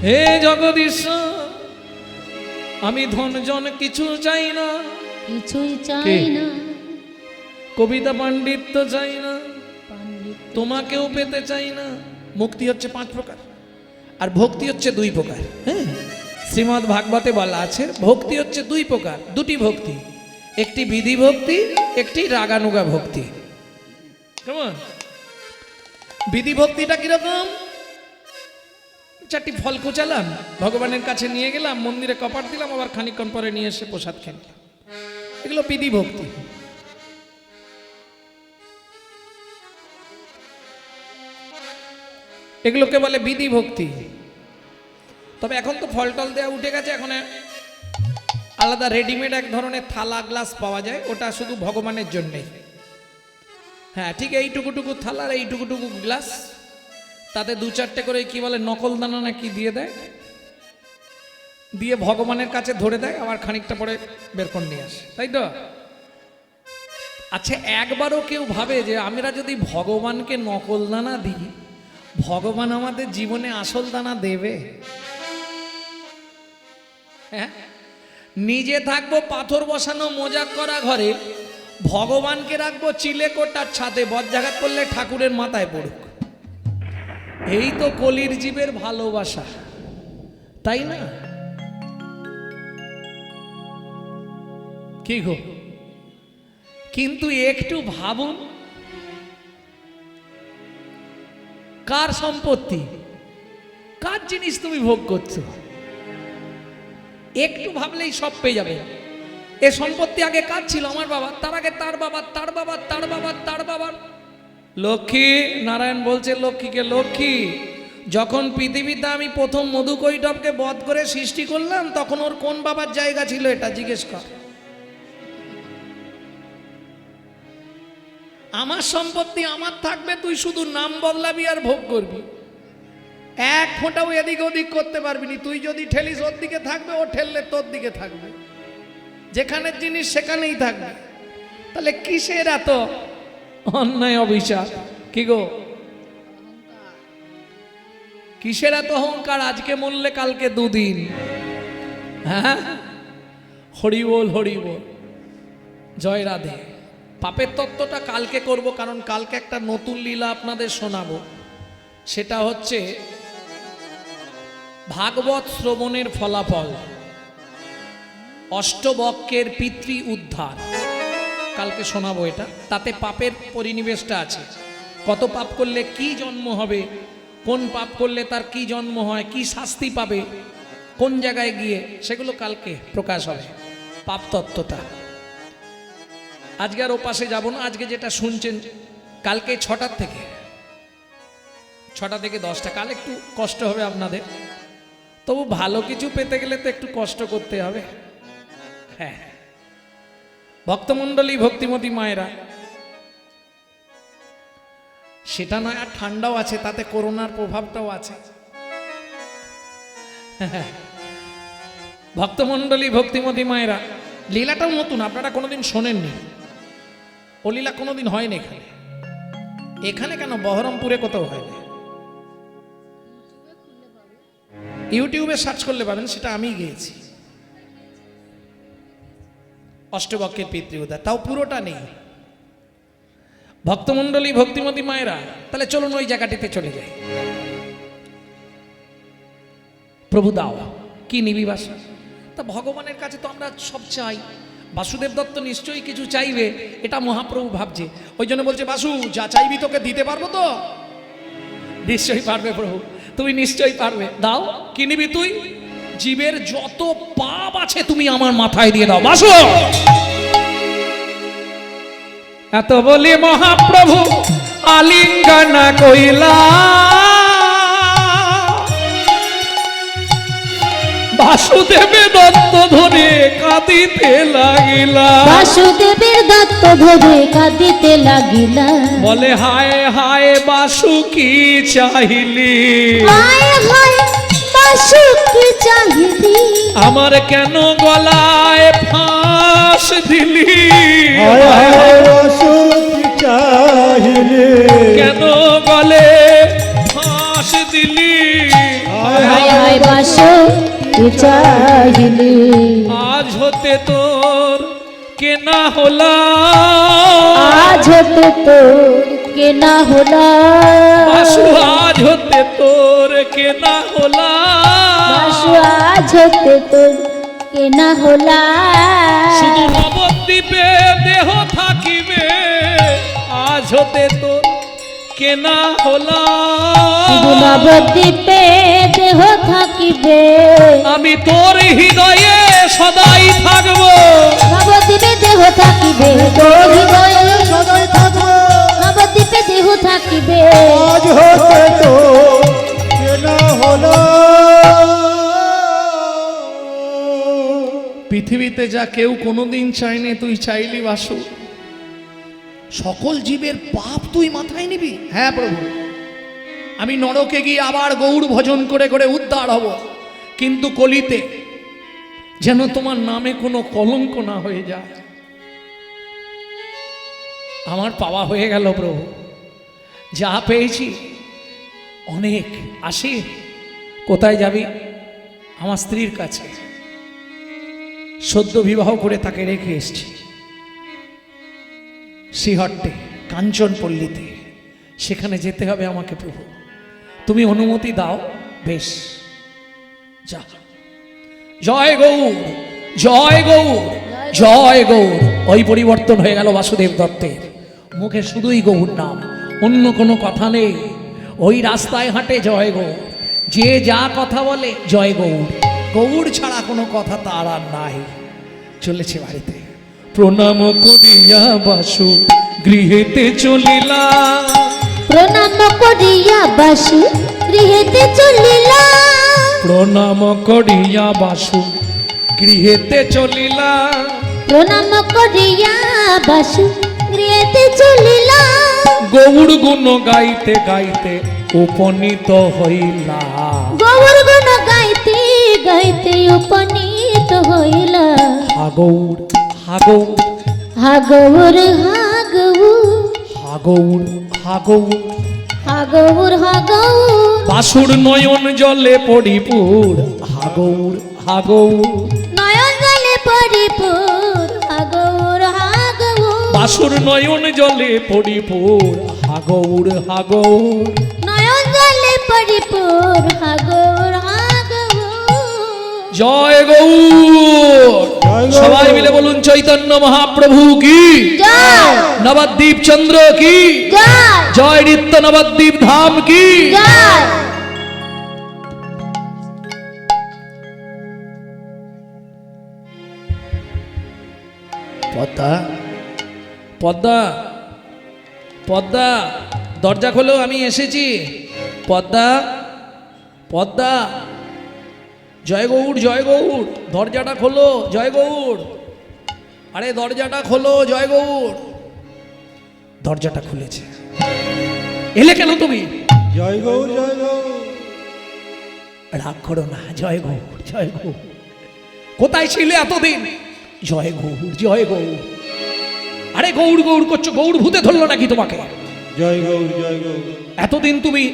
হে জগদীশ, আমি ধন জন কিছু চাই না, কিছুই চাই কে? না, কবিতা পাণ্ডিত্য চাই না, পাণ্ডিত্য তোমাকেও পেতে চাই না। মুক্তি হচ্ছে 5 প্রকার, আর ভক্তি হচ্ছে 2 প্রকার। হ্যাঁ, শ্রীমদ্ ভাগবতে বলা আছে ভক্তি হচ্ছে 2 প্রকার, 2টি ভক্তি, একটি বিধি ভক্তি, একটি রাগানুগা ভক্তি। কেমন? বিধি ভক্তিটা কিরকম? 4টি ফল কুচালাম, ভগবানের কাছে নিয়ে গেলাম, মন্দিরে কপাট দিলাম, আবার খানিকক্ষণ পরে নিয়ে এসে প্রসাদ খেলাম, এগুলো বিধি ভক্তি। এগুলোকে বলে বিধি ভক্তি। তবে এখন তো ফল টল দেওয়া উঠে গেছে, এখন আলাদা রেডিমেড এক ধরনের থালা গ্লাস পাওয়া যায়, ওটা শুধু ভগবানের জন্যেই। হ্যাঁ, ঠিক এইটুকুটুকু থালার এইটুকুটুকু গ্লাস, তাতে 2-4টে করে কি বলে নকল দানা না কি দিয়ে দেয়, দিয়ে ভগবানের কাছে ধরে দেয়, আবার খানিকটা পরে বের করে নিয়ে আসে, তাই তো? আচ্ছা, একবারও কেউ ভাবে যে আমরা যদি ভগবানকে নকল দানা দিই, ভগবান আমাদের জীবনে আসল দানা দেবে? হ্যাঁ, নিজে থাকবো পাথর বসানো মোজাক করা ঘরে, ভগবানকে রাখবো চিলেকোটার ছাদে, বজ্রাঘাত করলে ঠাকুরের মাথায় পড়ুক। এই তো কলির জীবের ভালোবাসা, তাই না? কি গো? কিন্তু একটু ভাবুন, কার সম্পত্তি, কার জিনিস তুমি ভোগ করছো? একটু ভাবলেই সব পেয়ে যাবে। এ সম্পত্তি আগে কার ছিল? আমার বাবা, তার আগে তার বাবা, তার বাবা, তার বাবা, তার বাবার। লক্ষ্মী নারায়ণ বলছে লক্ষ্মীকে, লক্ষ্মী যখন পৃথিবীতে আমি প্রথম মধুকৈটবকে বধ করে সৃষ্টি করলাম তখন ওর কোন বাবার জায়গা ছিল এটা জিজ্ঞেস কর। আমার সম্পত্তি আমার থাকবে, তুই শুধু নাম বদলাবি আর ভোগ করবি, এক ফোঁটাও এদিক ওদিক করতে পারবি না। তুই যদি ঠেলিস ওর দিকে থাকবে, ও ঠেললে তোর দিকে থাকবে, যেখানের জিনিস সেখানেই থাকবে। তাহলে কিসের এত অন্যায় অভিশাপ? কি গো, কিসের এত অহংকার? আজকে মরলে কালকে দুদিন। হ্যাঁ, হরি বল, হরি বল, জয় রাধে। পাপের তত্ত্বটা কালকে করব, কারণ কালকে একটা নতুন লীলা আপনাদের শোনাবো। সেটা হচ্ছে ভাগবত শ্রবণের ফলাফল, অষ্টবক্রের পিতৃ উদ্ধার। কালকে শোনাবো এটা। তাতে পাপের পরিনিবেশটা আছে, কত পাপ করলে কি জন্ম হবে, কোন পাপ করলে তার কি জন্ম হয়, কি শাস্তি পাবে, কোন জায়গায় গিয়ে, সেগুলো কালকে প্রকাশ হবে, পাপ তত্ত্বটা। আজকে আর ওপাশে যাব না। আজকে যেটা শুনছেন, কালকে 6টা থেকে 10টা। কাল একটু কষ্ট হবে আপনাদের, তবু ভালো কিছু পেতে গেলে তো একটু কষ্ট করতে হবে। হ্যাঁ, ভক্তমণ্ডলী, ভক্তিমতী মায়েরা, সেটা নয় আর ঠান্ডাও আছে, তাতে করোনার প্রভাবটাও আছে। ভক্তমণ্ডলী, ভক্তিমতী মায়েরা, লীলাটাও নতুন, আপনারা কোনোদিন শোনেননি। ও লীলা কোনোদিন হয়নি এখানে। এখানে কেন, বহরমপুরে কোথাও হয়নি। ইউটিউবে সার্চ করলে পাবেন, সেটা আমি গিয়েছি। অষ্টবক্রের পিতৃ উদ্ধার, তাও পুরোটা নেই। ভক্তমণ্ডলী, ভক্তিমতী মায়েরা, তাহলে চলুন ওই জায়গাটিতে চলে যাই। প্রভু দাও, কি নিবি বাসা? তা ভগবানের কাছে তো আমরা সব চাই। বাসুদেব দত্ত নিশ্চয়ই কিছু চাইবে, এটা মহাপ্রভু ভাবছে। ওই জন্য বলছে, বাসু যা চাইবি তোকে দিতে পারবো তো? নিশ্চয়ই পারবে প্রভু, তুমি নিশ্চয়ই পারবে। দাও, কি নিবি তুই? জীবের যত পাপ আছে তুমি আমার মাথায় দিয়ে দাও বাসু। এত বলি মহাপ্রভু আলিঙ্গনা কইলা, বাসুদেবের দত্ত ধরে কাঁদিতে লাগিলা। বাসুদেবের দত্ত ধরে কাঁদিতে লাগিলা। বলে হায় হায় বাসু কি চাহিলি, হায় হায় বাসু কি চাহিলি, আমার কেন গলায় ফাঁস দিলি, হায় হায় বাসু কি চাহিলি, কেন গলে ফাঁস দিলি, হায় হায় হায় বাসু কি চাহিলি। আজ হতে তোর কেনা হলা, আজ হতে তোর কেনা হলা, বাসু আজ হতে তোর কেনা হলা, বাসু আজ হতে তোর কেনা হলা। শুধু নবদ্বীপে দেহ থাকিবে, আজ হতে তোর কেনা হলা। শুধু নবদ্বীপে দেহ থাকিবে, আমি তোর হৃদয়ে সদাই থাকবো, নবদ্বীপে দেহ থাকিবে, তোর হৃদয়ে সদাই থাকবো। নবদ্বীপে দেহ থাকিবে। আজ হতে তো কেনা হলো। পৃথিবীতে যা কেউ কোনোদিন চায়নি তুই চাইলি বাসু। সকল জীবের পাপ তুই মাথায় নিবি। হ্যাঁ প্রভু, আমি নরকে গিয়ে আবার গৌর ভজন করে করে উদ্ধার হব, কিন্তু কলিতে যেন তোমার নামে কোনো কলঙ্ক না হয়ে যায়। আমার পাওয়া হয়ে গেল প্রভু, যা পেয়েছি অনেক। আসি, কোথায় যাবি? আমার স্ত্রীর কাছে, সদ্য বিবাহ করে তাকে রেখে এসছি শ্রীহট্টে, কাঞ্চনপল্লীতে। সেখানে যেতে হবে আমাকে প্রভু, তুমি অনুমতি দাও। বেশ, যা। জয় গৌর, জয় গৌর, জয় গৌর। ওই পরিবর্তন হয়ে গেল বাসুদেব দত্তের মুখে, শুধুই গৌর নাম, অন্য কোনো কথা নেই। ওই রাস্তায় হাঁটে জয় গৌর, যে যা কথা বলে জয় গৌর। গৌড় ছাড়া কোনো কথা তার আর নাই। চলেছে বাড়িতে। প্রণাম করিয়া বাসু গৃহেতে চলিলা, প্রণাম করিয়া বাসু গৃহেতে চলিলা, প্রণাম করিয়া বাসু গৃহেতে চলিলা, প্রণাম করিয়া বাসু গৃহেতে চলিলা, গৌড় গুণ গাইতে গাইতে উপনীত হইলা, গৌর গুণ গাইতে গাইতে উপনীত হইলা। হাগৌড় হাগৌড় হাগৌর হাগৌর হাগৌড় হাগৌড় হাগৌর হাগৌর বাসুর নয়ন জলে পরিপুর, হাগৌড় হাগৌড় নয়ন জলে পরিপুর, হাগৌর হাগৌর বাসুর নয়ন জলে পরিপুর, হাগৌড় হাগৌড় নয়ন জলে পরিপুর, হাগৌর হাগৌর। জয় গৌড়। জয় গৌড়। সবাই মিলে বলুন চৈতন্য মহাপ্রভু কি জয় নবদ্বীপ চন্দ্র কি জয় জয় নিত্য নবদ্বীপ ধাম কি। জয়। পদ্মা পদ্মা পদ্মা দরজা খোলো, আমি এসেছি। পদ্মা পদ্মা জয় গৌড় জয় গৌড়, দরজাটা খোলো জয় গৌড়, আরে দরজাটা খোলো জয় গৌড়। দরজাটা খুলেছে। এলে কেন তুমি? জয় গৌর জয় গৌর। রাগ করো না, জয় গৌড় জয় গৌড়। কোথায় ছিলে এতদিন? জয় গৌড় জয় গৌড়। আরে গৌড় গৌড় করছো, গৌড় ভূতে ধরলো নাকি তোমাকে? জয় গৌর জয় গৌর। এতদিন তুমি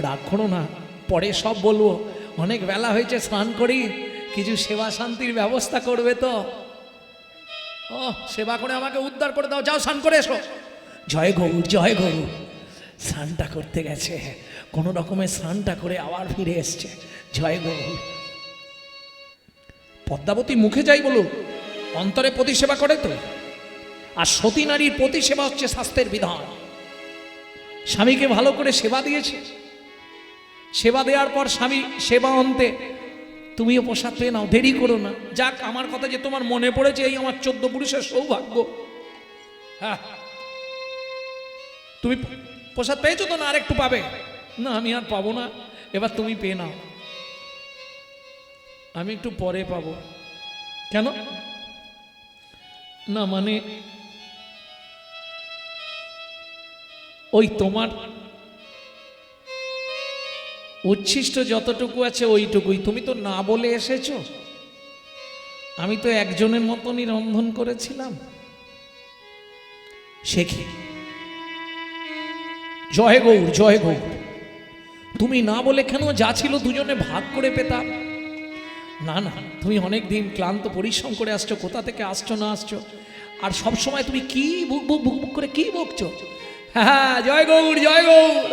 রাগ করো না, পরে সব বলবো। অনেক বেলা হয়েছে, স্নান করি, কিছু সেবা শান্তির ব্যবস্থা করবে তো? ও সেবা করে আমাকে উদ্ধার করে দাও, যাও স্নান করে এসো। জয় গৌর জয় গৌর। স্নানটা করতে গেছে, কোনো রকমের স্নানটা করে আবার ফিরে এসছে। জয় গৌর। পদ্মাবতী মুখে যাই বলো, অন্তরে প্রতিসেবা করে তো। আর সতী নারীর প্রতিসেবা হচ্ছে শাস্ত্রের বিধান। স্বামীকে ভালো করে সেবা দিয়েছে, সেবা দেওয়ার পর স্বামী সেবা অন্তে তুমিও প্রসাদ পেয়ে নাও, দেরি করো না। যাক, আমার কথা যে তোমার মনে পড়েছে, এই আমার 14 পুরুষের সৌভাগ্য। হ্যাঁ, তুমি প্রসাদ পেয়েছো তো? না আর একটু পাবে? না আমি আর পাবো না, এবার তুমি পেয়ে নাও। আমি একটু পরে পাবো। কেন? না মানে ওই তোমার উচ্ছিষ্ট যতটুকু আছে ওইটুকুই, তুমি তো না বলে এসেছো। আমি তো একজনের মতনই রন্ধন করেছিলাম। সে কি? জয় গৌর জয় গৌর। তুমি না বলে কেন? যা ছিল দুজনে ভাগ করে পেতাম। না না, তুমি অনেক দিন ক্লান্ত পরিশ্রম করে আসছো, কোথা থেকে আসছো না আসছো, আর সব সময় তুমি কি বুক বুক বুক বুক করে কি বকছো? হ্যাঁ, জয় গৌর জয় গৌর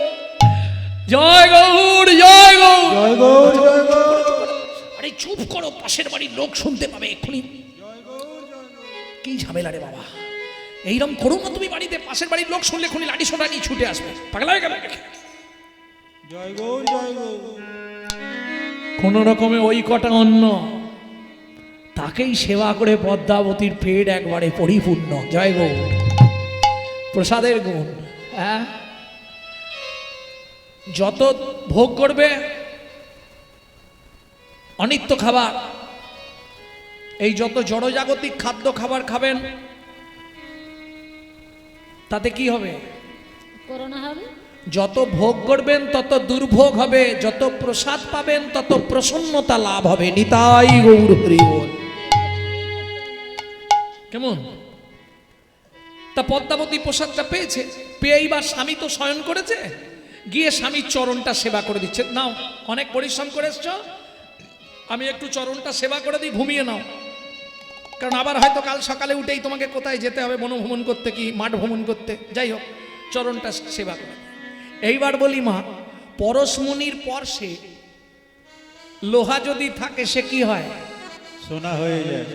জয় গৌর জয় গৌর। জয় গৌর জয় গৌর। আরে চুপ করো, পাশের বাড়ির লোক শুনতে পাবে এক্ষুনি। কি ঝামেলা রে বাবা, এইরকম করো না তুমি বাড়িতে, পাশের বাড়ির লোক শুনলে এক্ষুনি লাঠি সোটা নিয়ে ছুটে আসবে। পাগলা হয়ে গেল? জয় গৌর জয় গৌর। কোন রকমে ওই কটা অন্ন তাকেই সেবা করে পদ্মাবতীর পেট একবারে পরিপূর্ণ। জয় গৌর। প্রসাদের গুণ। হ্যাঁ, যত ভোগ করবে অনিত্য খাবার, এই যত জড়জাগতিক খাদ্য খাবার খাবেন, তাতে কি হবে? করোনা হবে। যত ভোগ করবেন তত দুর্ভোগ হবে, যত প্রসাদ পাবেন তত প্রসন্নতা লাভ হবে। নিতাই গৌর হরি বল। কেমন? তা পদ্মাবতী প্রসাদটা পেয়েছে, পেয়ে এইবার স্বামী তো শয়ন করেছে, গিয়ে স্বামীর চরণটা সেবা করে দিচ্ছে। নাও, অনেক পরিশ্রম করে এসছো, আমি একটু চরণটা সেবা করে দিই, ঘুমিয়ে নাও। কারণ আবার হয়তো কাল সকালে উঠেই তোমাকে কোথায় যেতে হবে, বনভ্রমণ করতে কি মাঠ ভ্রমণ করতে, যাই হোক চরণটা সেবা করে। এইবার বলি মা, পরশমণির পরশে লোহা যদি থাকে সে কি হয়? সোনা হয়ে যায়।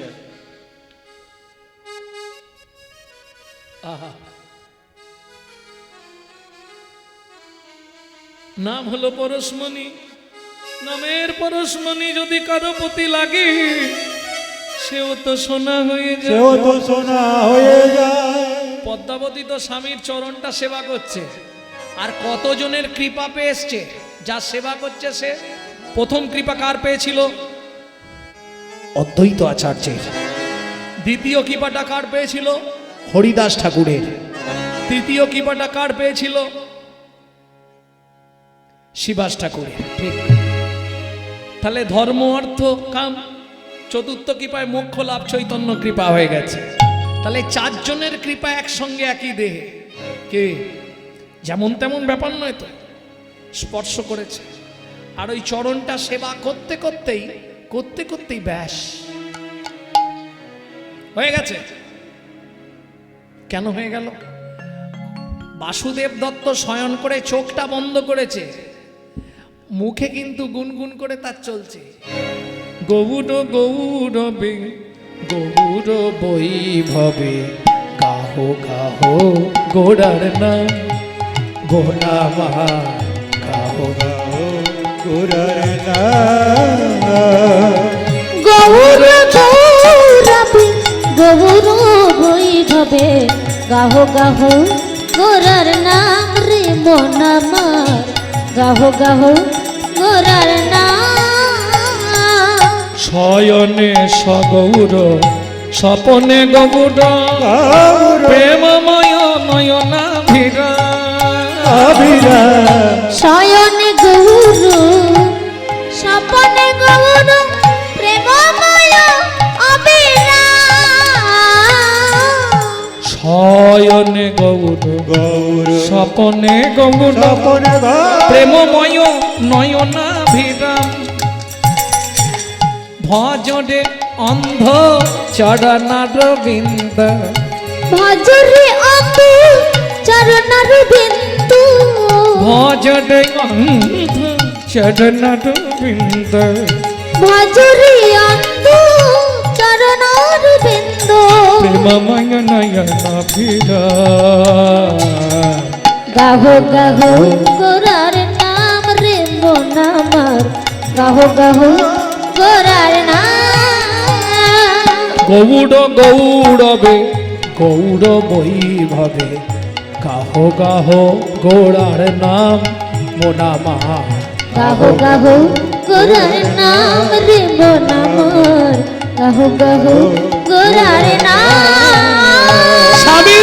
আহা, নাম হলো পরশমণি, নামের পরশমণি যদি কারো প্রতি লাগে সেও তো সোনা হয়ে যায়। সেও তো সোনা হয়ে যায়। পদ্মাবতী তো স্বামীর চরণটা সেবা করছে, আর কতজনের কৃপা পেয়ে এসছে। যা সেবা করছে সে প্রথম কৃপা কার পেয়েছিল? অদ্বৈত আচার্যের। দ্বিতীয় কৃপাটা কার পেয়েছিল? হরিদাস ঠাকুরের। তৃতীয় কৃপাটা কার পেয়েছিল? শিবাস ঠাকুরের। ঠিক। তাহলে ধর্ম অর্থ কাম, চতুর্থ কৃপায় মোক্ষ লাভ চৈতন্য কৃপা হয়ে গেছে। তাহলে চারজনের কৃপা একসঙ্গে একই দেহে, কে যেমন তেমন ব্যাপার নয় তো, স্পর্শ করেছে। আর ওই চরণটা সেবা করতে করতেই ব্যাস হয়ে গেছে। কেন হয়ে গেল? বাসুদেব দত্ত শয়ন করে চোখটা বন্ধ করেছে, মুখে কিন্তু গুনগুন করে তার চলছে, গৌর গৌরবে গৌর বৈভবে গাহো গাহো গোড়ার নাম গোনা মা গাহো গাহো গোরার নাম। গৌর গৌরবে গৌর বৈভবে গাহো গাহো গোরার নাম রে মন আমার, গাহো গাহো গোরার নাম। শয়নে সগৌর স্বপনে গৌর প্রেমময় নয়নাভিরা শয়নে গৌর স্বপনে গৌর প্রেমময় অবিরাম। শয়নে গৌর গৌর স্বপনে গৌর স্বপনে প্রেমময় নয়নাভিরাম ভজরে অন্ধ চরণার বিন্দ ভজরে অন্ধ চরণার বিন্দু ভজরে অন্ধ চরণার বিন্দ ভজরে অন্ধ চরণার বিন্দু প্রেমময় নয়নাভিরা গাহো গাহো গোরার নাম রে মন আমার, গাহো গাহো গোরার নাম। গৌড় গৌরবে গৌর বৈভবে গাহো গাহো গোড়ার নাম মোনা মা গাহো গাহো গোরার নাম রে মন আমার, গাহো গাহো গোরার নাম। স্বামী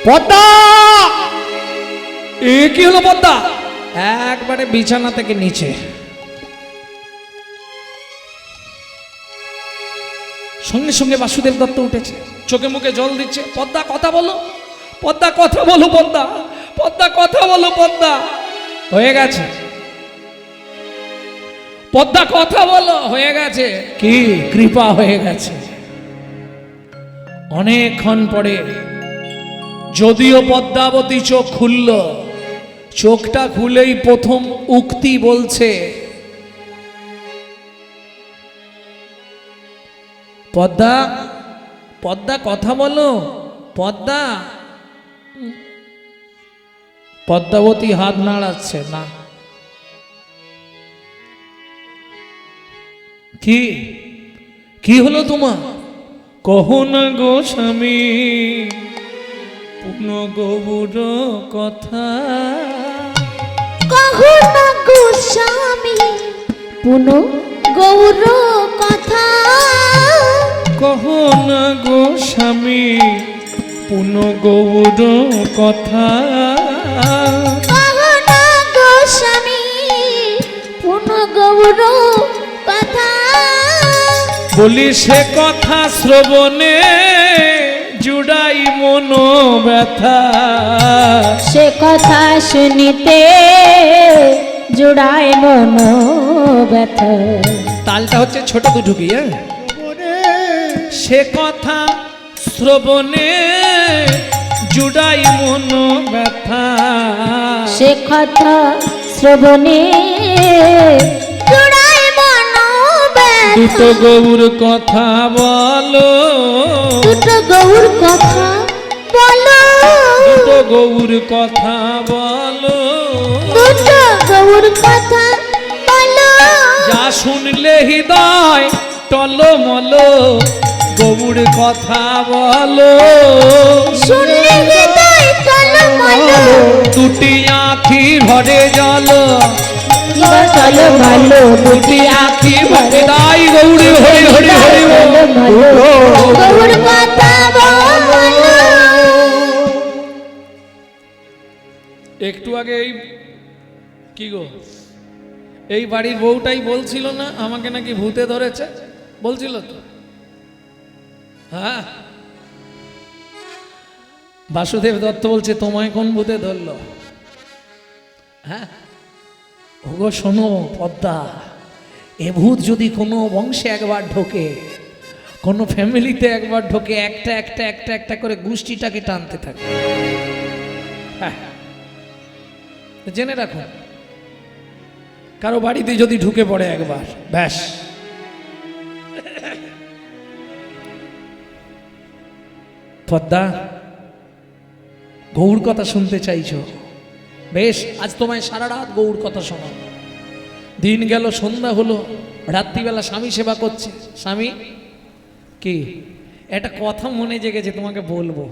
পদ্মা, এ কি হলো পদ্মা? একবারে বিছানা থেকে নিচে। সঙ্গে সঙ্গে বাসুদেব দত্ত উঠেছে, চোখে মুখে জল দিচ্ছে। পদ্মা কথা বলো, পদ্মা কথা বলো, পদ্মা পদ্মা কথা বলো, পদ্মা হয়ে গেছে, পদ্মা কথা বলো, হয়ে গেছে। কি কৃপা হয়ে গেছে। অনেকক্ষণ পরে যদিও পদ্মাবতী চোখ খুলল, চোখটা খুলেই প্রথম উক্তি বলছে, পদ্মা পদ্মা কথা বলো, পদ্মা। পদ্মাবতী হাত নাড়াচ্ছে না। কি কি হলো তোমার? কহো না গো স্বামী পুন গৌর কথা, কহো না গো স্বামী পুন গৌর কথা, কহো না গো স্বামী পুন গৌর কথা, কহো না গো স্বামী পুন গৌর কথা। বলি সে কথা শ্রবণে জুড়াই মন ব্যথা, সে কথা শুনিতে জুড়ায় মন ব্যথা। তালটা হচ্ছে ছোট দুটুকি। সে কথা শ্রবণে জুড়াই মন ব্যথা, সে কথা শ্রবণে জুড়ায় মন ব্যথা। দুটো গৌর কথা বলো, দুটো গৌর কথা বলো, দুটো গৌর কথা বলো, দুটো গৌর কথা বলো, যা শুনলে হৃদয় টলমল, গৌর কথা বলো, শুনলে হৃদয় টলমল, দুটি আঁখি ভরে জল, জীবন টলমল, দুটি আঁখি ভরে দাই গৌরী হরি হরি হরি বল। গৌর কথা বলো। একটু আগে এই কি গো, এই বাড়ির বউটাই বলছিল না আমাকে নাকি ভূতে ধরেছে, বলছিল তো? হ্যাঁ, বাসুদেব দত্ত বলছে তোমায় কোন ভূতে ধরলো? হ্যাঁ, ওগো শোনো পদ্মা, এ ভূত যদি কোনো বংশে একবার ঢোকে, কোনো ফ্যামিলিতে একবার ঢোকে, একটা একটা একটা একটা করে গোষ্ঠীটাকে টানতে থাকে। হ্যাঁ, জেনে রাখো, কারো বাড়িতে যদি ঢুকে পড়ে একবার, ব্যাস। পদ্মা, গৌর কথা শুনতে চাইছো? বেশ, আজ তোমায় সারা রাত গৌর কথা শোনো। দিন গেল, সন্ধ্যা হলো, রাত্রিবেলা স্বামী সেবা করছে। স্বামী কি, একটা কথা মনে জেগেছে, তোমাকে বলবো।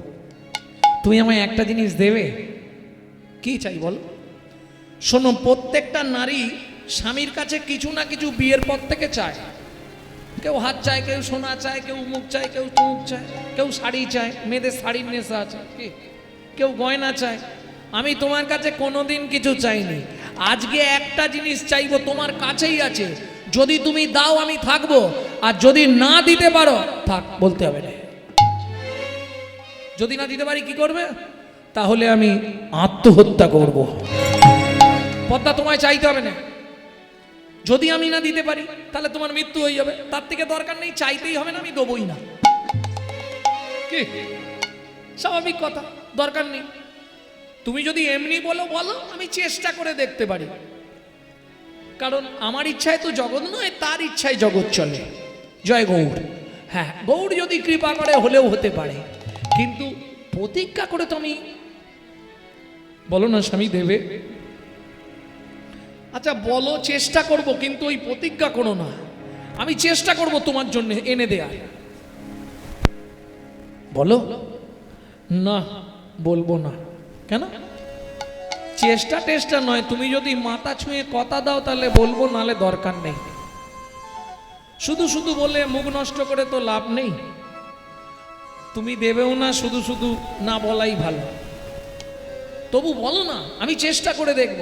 তুমি আমায় একটা জিনিস দেবে? কি চাই বল? শোনো, প্রত্যেকটা নারী স্বামীর কাছে কিছু না কিছু বিয়ের পর থেকে চায়। কেউ হাত চায়, কেউ সোনা চায়, কেউ মুখ চায়, কেউ চুমুক চায়, কেউ শাড়ি চায়, মেয়েদের শাড়ির নেশা আছে, কি কেউ গয়না চায়। আমি তোমার কাছে কোনোদিন কিছু চাইনি, আজকে একটা জিনিস চাইবো, তোমার কাছেই আছে। যদি তুমি দাও আমি থাকবো, আর যদি না দিতে পারো থাক, বলতে হবে না। যদি না দিতে পারি কি করবে? তাহলে আমি আত্মহত্যা করব। পদ্মা, তোমায় চাইতে হবে না। যদি আমি না দিতে পারি তাহলে তোমার মৃত্যু হয়ে যাবে, তার থেকে দরকার নেই, চাইতেই হবে না, আমি দেবই না। কি স্বাভাবিক কথা, দরকার নেই। তুমি যদি এমনি বলো বলো, আমি চেষ্টা করে দেখতে পারি, কারণ আমার ইচ্ছায় তো জগৎ নয়, তার ইচ্ছায় জগৎ চলে। জয় গৌর। হ্যাঁ, গৌর যদি কৃপা করে হলেও হতে পারে, কিন্তু প্রতিজ্ঞা করে তো আমি বলো না স্বামী দেবে। আচ্ছা বলো, চেষ্টা করব, কিন্তু ওই প্রতিজ্ঞা করো না। আমি চেষ্টা করব তোমার জন্য এনে দেয়ার। বলো না, বলবো না। কেন? চেষ্টা টেষ্টা নয়, তুমি যদি মাথা ছুঁয়ে কথা দাও তাহলে বলবো, নালে দরকার নেই। শুধু শুধু বলে মুখ নষ্ট করে তো লাভ নেই। তুমি দেবেও না, শুধু শুধু না বলাই ভালো। তবু বলো না, আমি চেষ্টা করে দেখব।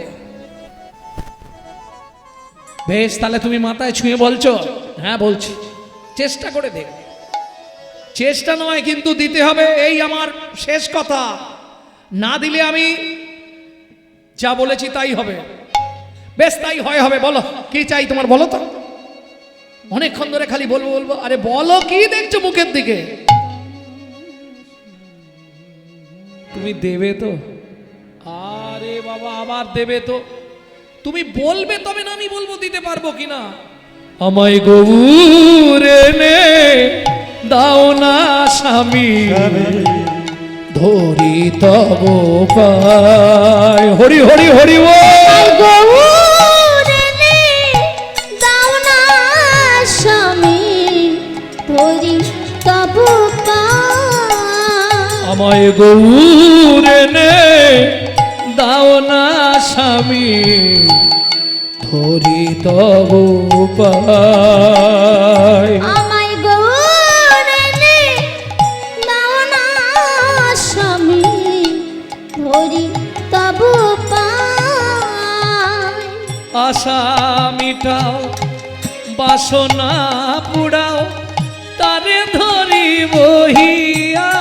বেশ, তাহলে তুমি মাথায় ছুঁয়ে বলছো? হ্যাঁ বলছি, চেষ্টা করে দেখ। চেষ্টা নয়, কিন্তু দিতে হবে, এই আমার শেষ কথা। না দিলে আমি যা বলেছি তাই হবে। বেশ, তাই হয় হবে। বলো কি চাই তোমার, বলো তো। অনেকক্ষণ ধরে খালি বলবো বলবো, আরে বলো, কি দেখছো মুখের দিকে? তুমি দেবে তো? আরে বাবা, আবার দেবে তো? তুমি বলবে তবে না আমি বলবো দিতে পারবো কিনা। আমায় গৌর এনে দাও না স্বামী, ধরি তব পায়। হরি হরি হরি বল। গৌর এনে দাও না স্বামী, ধরি তব পায়। আমায় গৌর এনে দাও না স্বামী, ধরি তব পায়। আমায় গৌর এনে দাও না স্বামী, ধরি তব পায়। আশা মিটাও, বাসনা পুড়াও, তারে ধরি বহিয়া।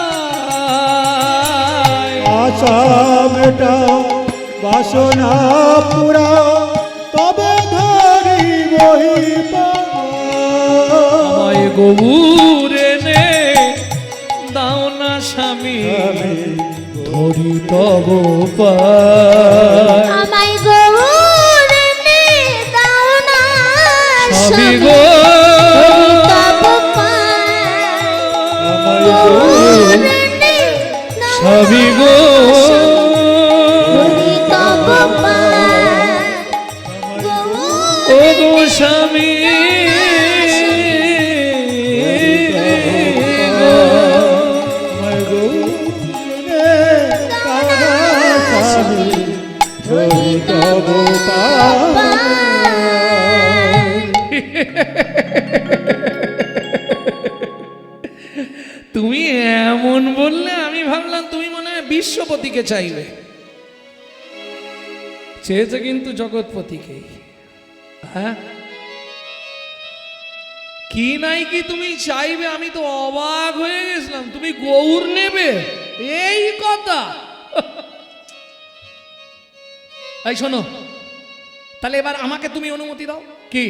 আশা মেটাও, বাসনা পুরাও, তবে ধরি বহি আমায় গৌর এনে দাও না স্বামী, ধরি তব পায়। আমায় গৌর এনে দাও না স্বামী স্বামী, গো, তব পায়। আমায় গৌর এনে দাও স্বামী গো, স্বামী, স্বামী मैं गौरे काना स्वामी धरि तब पाय। তুমি এমন বললে আমি ভাবলাম তুমি মনে হয় বিশ্বপতিকে চাইবে, চেয়েছে কিন্তু জগৎপতিকে। হ্যাঁ, কি নাই কি তুমি চাইবে, আমি তো অবাক হয়ে গেছিলাম। তুমি গৌর নেবে, এই কথা। এই শোনো, তাহলে এবার আমাকে তুমি অনুমতি দাও। কি?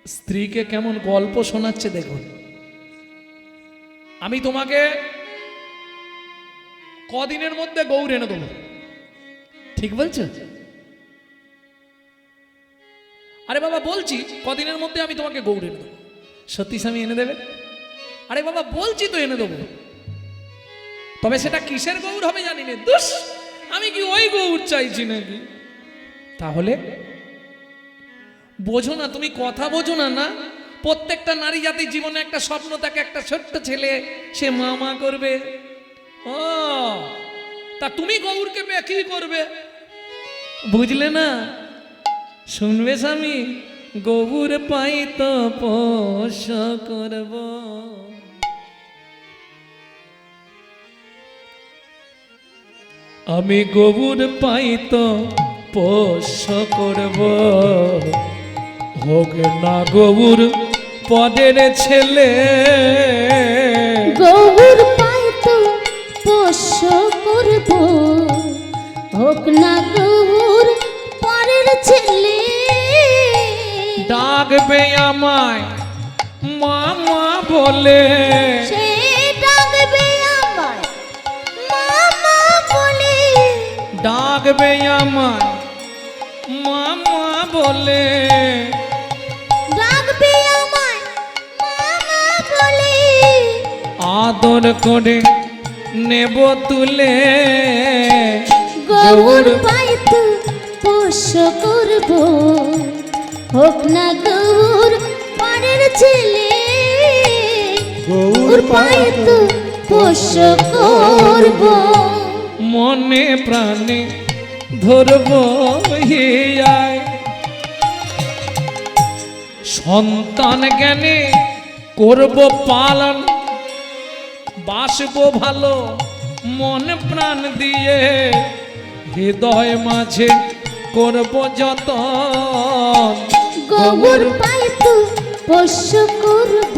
স্ত্রীকে কেমন গল্প শোনাচ্ছে দেখুন। আমি তোমাকে কদিনের মধ্যে গৌর এনে দেবো, ঠিক বলছো? আরে বাবা বলছি কদিনের মধ্যে আমি তোমাকে গৌর এনে দেবো। সত্যি স্বামী এনে দেবে? আরে বাবা বলছি তো এনে দেবো, তবে সেটা কিসের গৌর হবে জানি না। দুস, আমি কি ওই গৌর চাইছি নাকি? তাহলে বোঝো না, তুমি কথা বোঝো না। না, প্রত্যেকটা নারী জাতির জীবনে একটা স্বপ্ন থাকে, একটা ছোট্ট ছেলে সে মা করবে। ও তা তুমি গৌরকে পেয়ে কি করবে বুঝলে না? শুনবে স্বামী, গৌর পাই তো পোষ করব, আমি গৌর পাই তো পোষ করব, হোক না গৌর পদের ছেলে। গৌর পাই তো পোষ করব, হোক না গৌর পরের ছেলে। ডাকবে আমায় মামা বলে, সে ডাকবে আমায় মামা বলে, ডাকবে আমায় মামা বলে, ডাকবে আমায় মামা বলে। আদর করে নেব তুলে, গৌর পাই তো পোষ করব, হোক না গৌর পরের ছেলে। গৌর পাই তো পোষ করব, মনে প্রাণে ধরব হিয়ায়, সন্তান জ্ঞানে করব পালন, বাসবো ভালো মন প্রাণ দিয়ে, হৃদয় মাঝে করব যতন। গৌর পাই তো পোষ করব,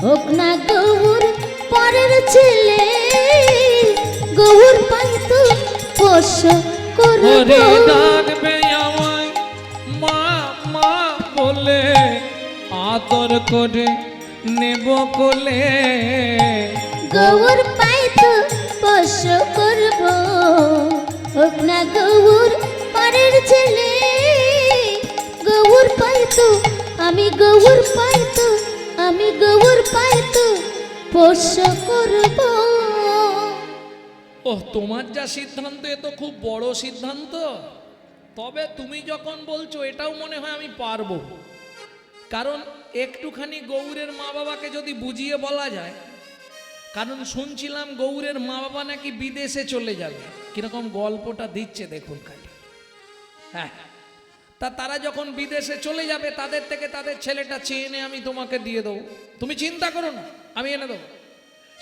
হোক না গৌর পরের ছেলে। গৌর পাই তো পোষ করব, ওরে ডাকবে আমায় মা মা বলে, আদর করে নেব কোলে। গৌর পাই তো পোষ করব, হোক না গৌর পরের ছেলে। গৌর পাই তো আমি গৌর পাই তো আমি গৌর পাই তো পোষ করব। ও তোমার যা সিদ্ধান্ত, এ তো খুব বড় সিদ্ধান্ত। তবে তুমি যখন বলছো এটাও মনে হয় আমি পারবো, কারণ একটুখানি গৌরের মা বাবাকে যদি বুঝিয়ে বলা যায়। কারণ শুনছিলাম গৌরের মা বাবা নাকি বিদেশে চলে যাবে, কিরকম গল্পটা দিচ্ছে দেখুন খালি। হ্যাঁ, তা তারা যখন বিদেশে চলে যাবে তাদের থেকে তাদের ছেলেটা চেয়ে এনে আমি তোমাকে দিয়ে দেবো, তুমি চিন্তা করো না, আমি এনে দেবো।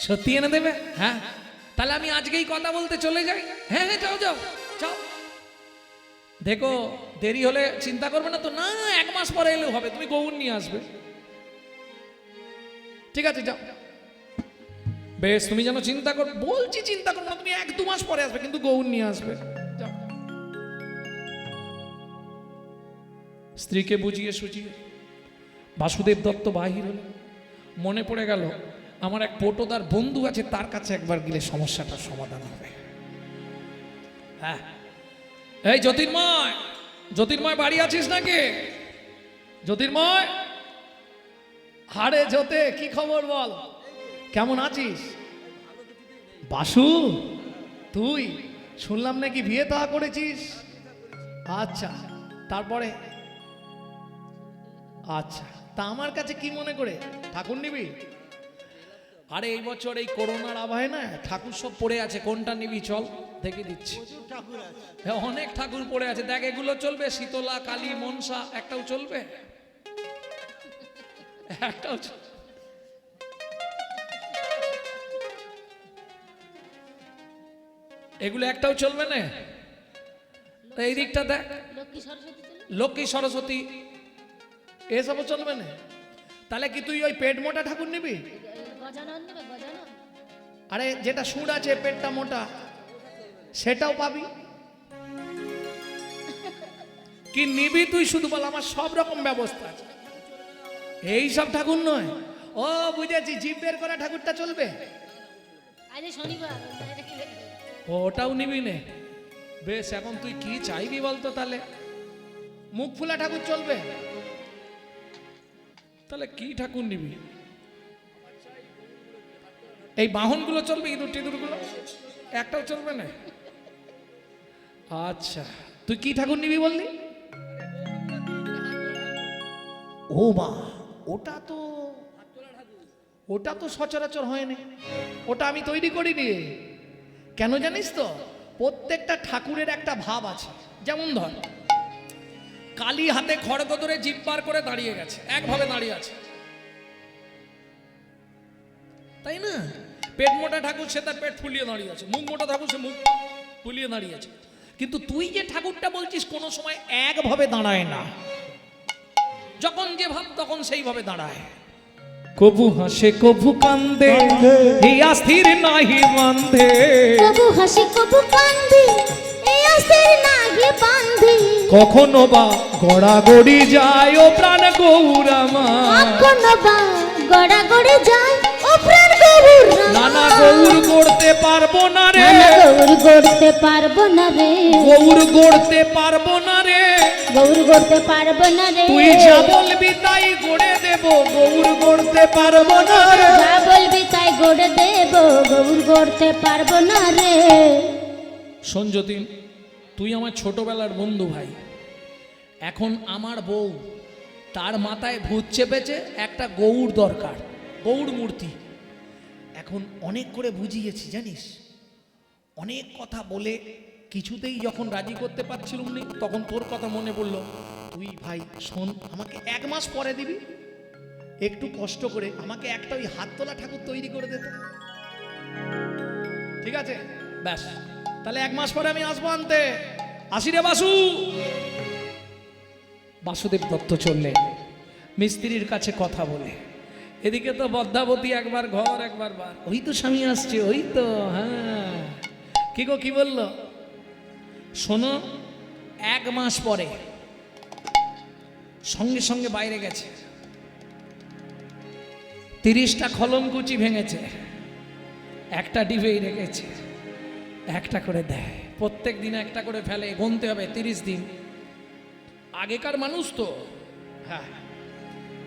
সত্যি এনে দেবে? হ্যাঁ, তাহলে আমি আজকেই কথা বলতে চলে যাই। হ্যাঁ হ্যাঁ, যাও যাও যাও, দেখো দেরি হলে চিন্তা করবে না তো। না, 1 মাস পরে এলেও হবে, তুমি গৌর নিয়ে আসবে। ঠিক আছে, যাও। বেশ, তুমি যেন চিন্তা কর, বলছি চিন্তা করো না, তুমি 1-2 মাস পরে আসবে, কিন্তু গৌর নিয়ে আসবে। যাও। স্ত্রীকে বুঝিয়ে সুঝিয়ে বাসুদেব দত্ত বাহির হল। মনে পড়ে গেল আমার এক পটোদার বন্ধু আছে, তার কাছে একবার গেলে সমস্যাটার সমাধান হবে। হ্যাঁ, এই জ্যোতির্ময়, জ্যোতির্ময় বাড়ি আছিস নাকি? জ্যোতির্ময়, হারে জ্যোতে, কি খবর বল, কেমন আছিস? বাসু, তুই শুনলাম নাকি বিয়ে তা করেছিস? আচ্ছা, তারপরে আচ্ছা, তা আমার কাছে কি মনে করে ঠাকুর নিবি? আরে এই বছর এই করোনার আবহে না ঠাকুর সব পড়ে আছে, কোনটা নিবি চল দেখে দিচ্ছি। হ্যাঁ, অনেক ঠাকুর পড়ে আছে, দেখ এগুলো চলবে? শীতলা, কালী, মনসা একটাও চলবে? একটাও এগুলো একটাও চলবে না? এই দিকটা দেখ, লক্ষ্মী সরস্বতী এসবও চলবে না? তাহলে কি তুই ওই পেট মোটা ঠাকুর নিবি? আরে যেটা সুর আছে পেটটা মোটা সেটাও পাবি। কি নিবি তুই শুধু বল, আমার সব রকম ব্যবস্থা আছে। এই সব ঠাকুর নয়, ও বুঝেছি, জিভ বের করা ঠাকুরটা চলবে? ওটাও নিবি নে? বেশ, এখন তুই কি চাইবি বলতো? তাহলে মুখ ফুলা ঠাকুর চলবে? তাহলে কি ঠাকুর নিবি? এই বাহনগুলো চলবে? ইঁদুর টিঁদুরগুলো একটাও চলবে না? আচ্ছা, তুই কি ঠাকুর নিবি বললি? ও মা, ওটা তো সচরাচর হয়নি, ওটা আমি তৈরি করিনি। কেন জানিস তো? প্রত্যেকটা ঠাকুরের একটা ভাব আছে। যেমন ধর, কালী হাতে খড়গ ধরে জিভ বার করে দাঁড়িয়ে গেছে, একভাবে দাঁড়িয়ে আছে, তাই না? পেট মোটা ঠাকুর সে তার পেট ফুলিয়ে দাঁড়িয়ে আছে, মুখ মোটা ঠাকুর সে মুখ ফুলিয়ে দাঁড়িয়ে আছে। কিন্তু তুই যে ঠাকুরটা বলছিস কোনো সময় একভাবে দাঁড়ায় না, যখন যে ভাব তখন সেইভাবে দাঁড়ায়। কবু হাসে কবু কান্দে, হিয়া স্থির নাহি বান্ধে। কবু হাসি কবু কান্দে, হিয়া স্থির নাহি বান্ধে। কখনো বা গড়াগড়ি যায় ও প্রাণ গৌরামা। কখনো বা গড়াগড়ি যায় ও প্রাণ গৌরামা। নানা গৌর গড়তে পারবো না রে, গৌর গড়তে পারবো না রে, গৌর গড়তে পারবো না রে, গৌর গড়তে পারবো না রে। তুই যা বলবি তাই গড়ে দেব, গৌর গড়তে পারবো না রে। যা বলবি তাই গড়ে দেব, গৌর গড়তে পারবো না রে। শোন যতীন, তুই আমার ছোটবেলার বন্ধু ভাই। এখন আমার বউ, তার মাথায় ভূত চেপেছে, একটা গৌর দরকার, গৌর মূর্তি। এখন অনেক করে বুঝিয়েছি জানিস, অনেক কথা বলে কিছুতেই যখন রাজি করতে পারছিলাম না, তখন তোর কথা মনে পড়লো। তুই ভাই শোন, আমাকে 1 মাস পরে দিবি, একটু কষ্ট করে আমাকে একটা ওই হাত তোলা ঠাকুর তৈরি করে দিত, ঠিক আছে? ব্যাস, তাহলে 1 মাস পরে আমি আসবো আনতে। আসি রে বাসু। বাসুদেব দত্ত চললেন মিস্ত্রির কাছে কথা বলে। এদিকে তো বদ্ধাবতী একবার ঘর একবার বার, ওই তো স্বামী আসছে, ওই তো। হ্যাঁ, কি গো, কি বললো? শোনো, 1 মাস পরে সঙ্গে সঙ্গে বাইরে গেছে, 30টা খলমকুচি ভেঙেছে, একটা ডিবেই রেখেছে, একটা করে দেয়, প্রত্যেক দিন একটা করে ফেলে, গুনতে হবে 30 দিন। আগেকার মানুষ তো, হ্যাঁ,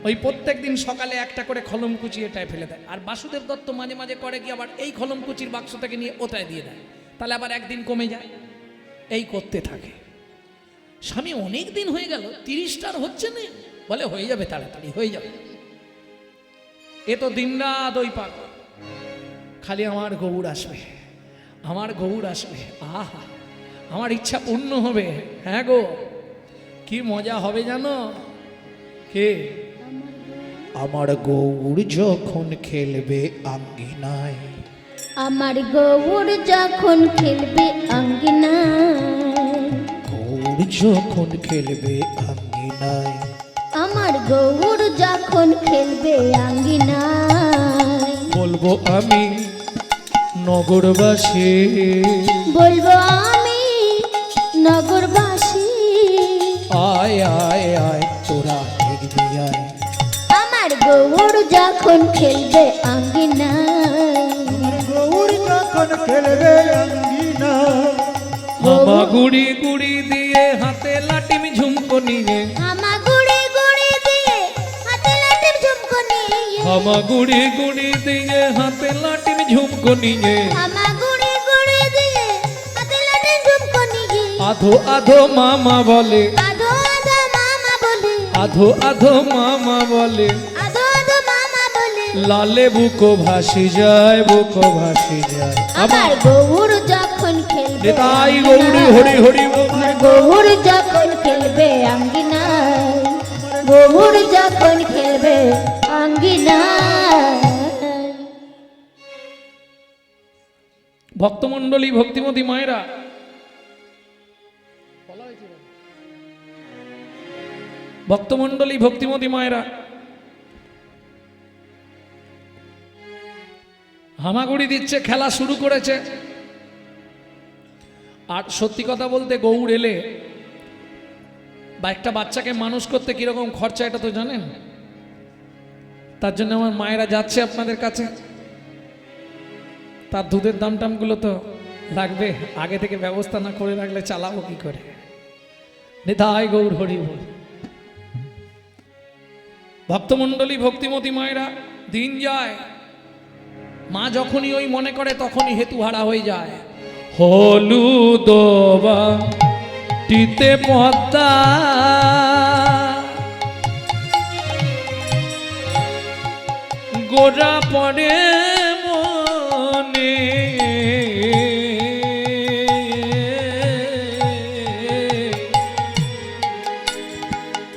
ওই প্রত্যেক দিন সকালে একটা করে খলমকুচি এটায় ফেলে দেয়। আর বাসুদেব দত্ত মাঝে মাঝে করে কি, আবার এই খলমকুচির বাক্স থেকে নিয়ে ওটায় দিয়ে দেয়, তাহলে আবার একদিন কমে যায়, এই করতে থাকে। স্বামী অনেক দিন হয়ে গেল, 30টার হচ্ছে না, বলে হয়ে যাবে, তাড়াতাড়ি হয়ে যাবে। এ তো দিনরাত ওই পাক, খালি আমার গৌর আসবে, আমার গৌর আসবে, আহা আমার ইচ্ছা পূর্ণ হবে। হ্যাঁ গো, কি মজা হবে জানো? কে? আমার গৌর যখন খেলবে আঙ্গিনায়, আমার গৌর যখন খেলবে আঙ্গিনায়, গৌর যখন খেলবে আঙ্গিনায়, আমার গৌর যখন খেলবে আঙ্গিনায়, বলবো আমি নগরবাসী, বলবো আমি নগরবাসী, আয় আয় আয় তোরা দেখবি আয়। আমার গৌর যখন খেলবে আঙ্গিনায়, গৌর যখন খেলবে আঙ্গিনা, হামা গুড়ি গুড়ি দিয়ে হাতে লাটিম ঝুমকো নিয়ে, হামা গুড়ি গুড়ি দিয়ে হাতে লাটিম ঝুমকো নিয়ে, হামা গুড়ি গুড়ি দিয়ে হাতে লাটিম ঝুমকো নিয়ে, হামা গুড়ি গুড়ি দিয়ে হাতে লাটিম ঝুমকো নিয়ে, আধো আধো মামা বলে, আধো আধো মামা বলে, আধো আধো মামা বলে, আধো আধো মামা বলে, লালে বুকো ভাসি যায়, বুকো ভাসি যায়। আমার গৌর যখন খেলবে নিতাই গৌরী হরি হরি বল। আমার গৌর যখন খেলবে আঙ্গিনায়, গৌর যখন খেলবে আঙ্গিনায়। ভক্তমণ্ডলী ভক্তিমতী মায়েরা, ভক্তমণ্ডলী ভক্তিমতী মায়েরা, হামাগুড়ি দিচ্ছে, খেলা শুরু করেছে। আর সত্যি কথা বলতে গৌর এলে বা একটা বাচ্চাকে মানুষ করতে কিরকম খরচা এটা তো জানেন। তার জন্য আমার মায়েরা যাচ্ছে আপনাদের কাছে, তার দুধের দাম টামগুলো তো লাগবে, আগে থেকে ব্যবস্থা না করে রাখলে চালাবো কি করে। নিতাই গৌর হরি বল। ভক্তমণ্ডলী ভক্তিমতী মায়েরা, দিন যায়, মা যখনই ওই মনে করে তখনই হেতুহারা হয়ে যায়। হলুদ টিতে পদ্মা গোরা পড়ে মনে,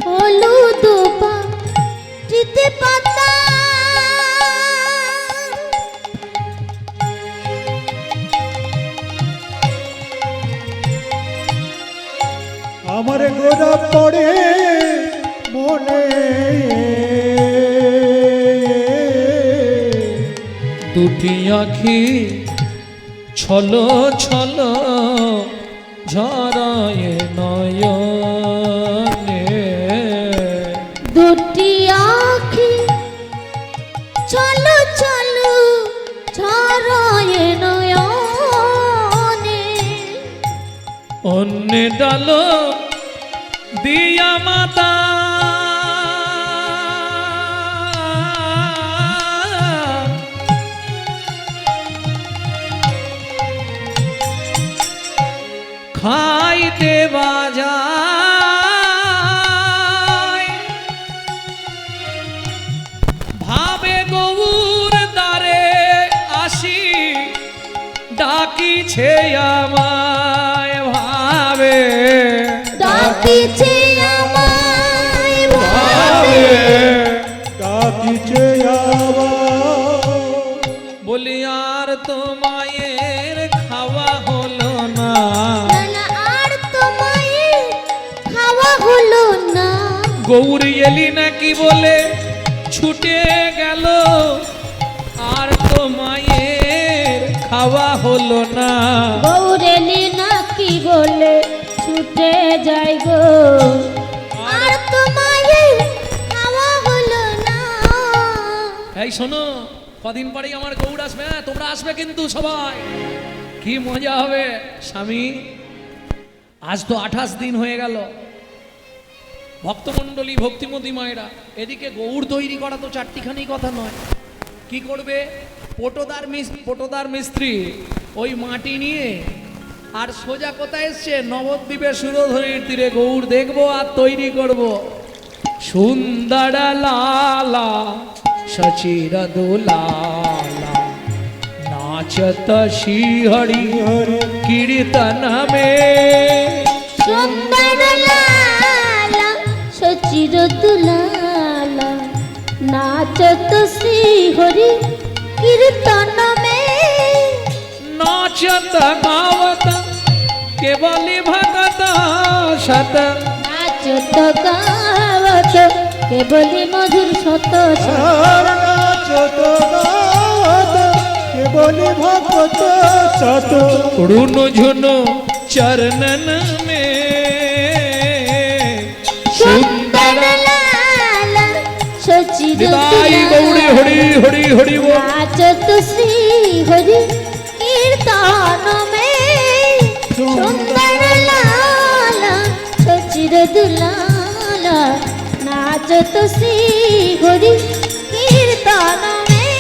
হলুদ পাটিতে পাতা, আমার গোরা পড়ে মনে, দুটি আখি ছলো ছলো ঝরায় নয়নে, দুটি আখি চলো চলো ঝরায় নয়নে, অন্য ডালো দিয়া মাতা খাইতে বাজায়, ভাবে গৌর দ্বারে আসি ডাকিছে আমায়, ভাবে ডাকিছে আমায় ভাবে, ডাকিছে আবার, বলি আর তো মায়ের খাওয়া হলো না, না আর তো মায়ের খাওয়া হলো না, গৌরী এলি নাকি বলে ছুটে গেল, আর তো মায়ের খাওয়া হলো না, গৌরেলি নাকি বলে ছুটে যাই গো, আর তো মায়ের খাওয়া হলো না। এই শোনো, কদিন পরেই আমার গৌর আসবে, হ্যাঁ তোমরা আসবে কিন্তু সবাই, কি মজা হবে। স্বামী আজ তো 28 দিন হয়ে গেল। ভক্তমণ্ডলী ভক্তিমতী মায়েরা, এদিকে গৌর তৈরি করা তো চারটিখানি কথা নয়। কি করবে? পটোদার মিস্ত্রি ওই মাটি নিয়ে আর সোজা কোথায় এসছে, নবদ্বীপের সুরধনীর তীরে গৌর দেখবো আর তৈরি করব। সুন্দর লালা সচির দুলালা নাচত শ্রীহরি কীর্তন মে, সুন্দর লালা সচির দুলালা নাচত শ্রী হরি কীর্তন মে, नाचत गावत केवली भगत शत, নাচত গাওয়াত কেবলি মধুর শত শত, নাচত গাওয়াত কেবলি ভগত সত, रुनु झुनु चरणन में, সুন্দর লালা সচির निताई गौरी हरि हरि हरि बोल। नाचत श्री हरि कीर्तन में, सुंदर लाला सचिर दुलाला नाचत श्री हरि कीर्तन में।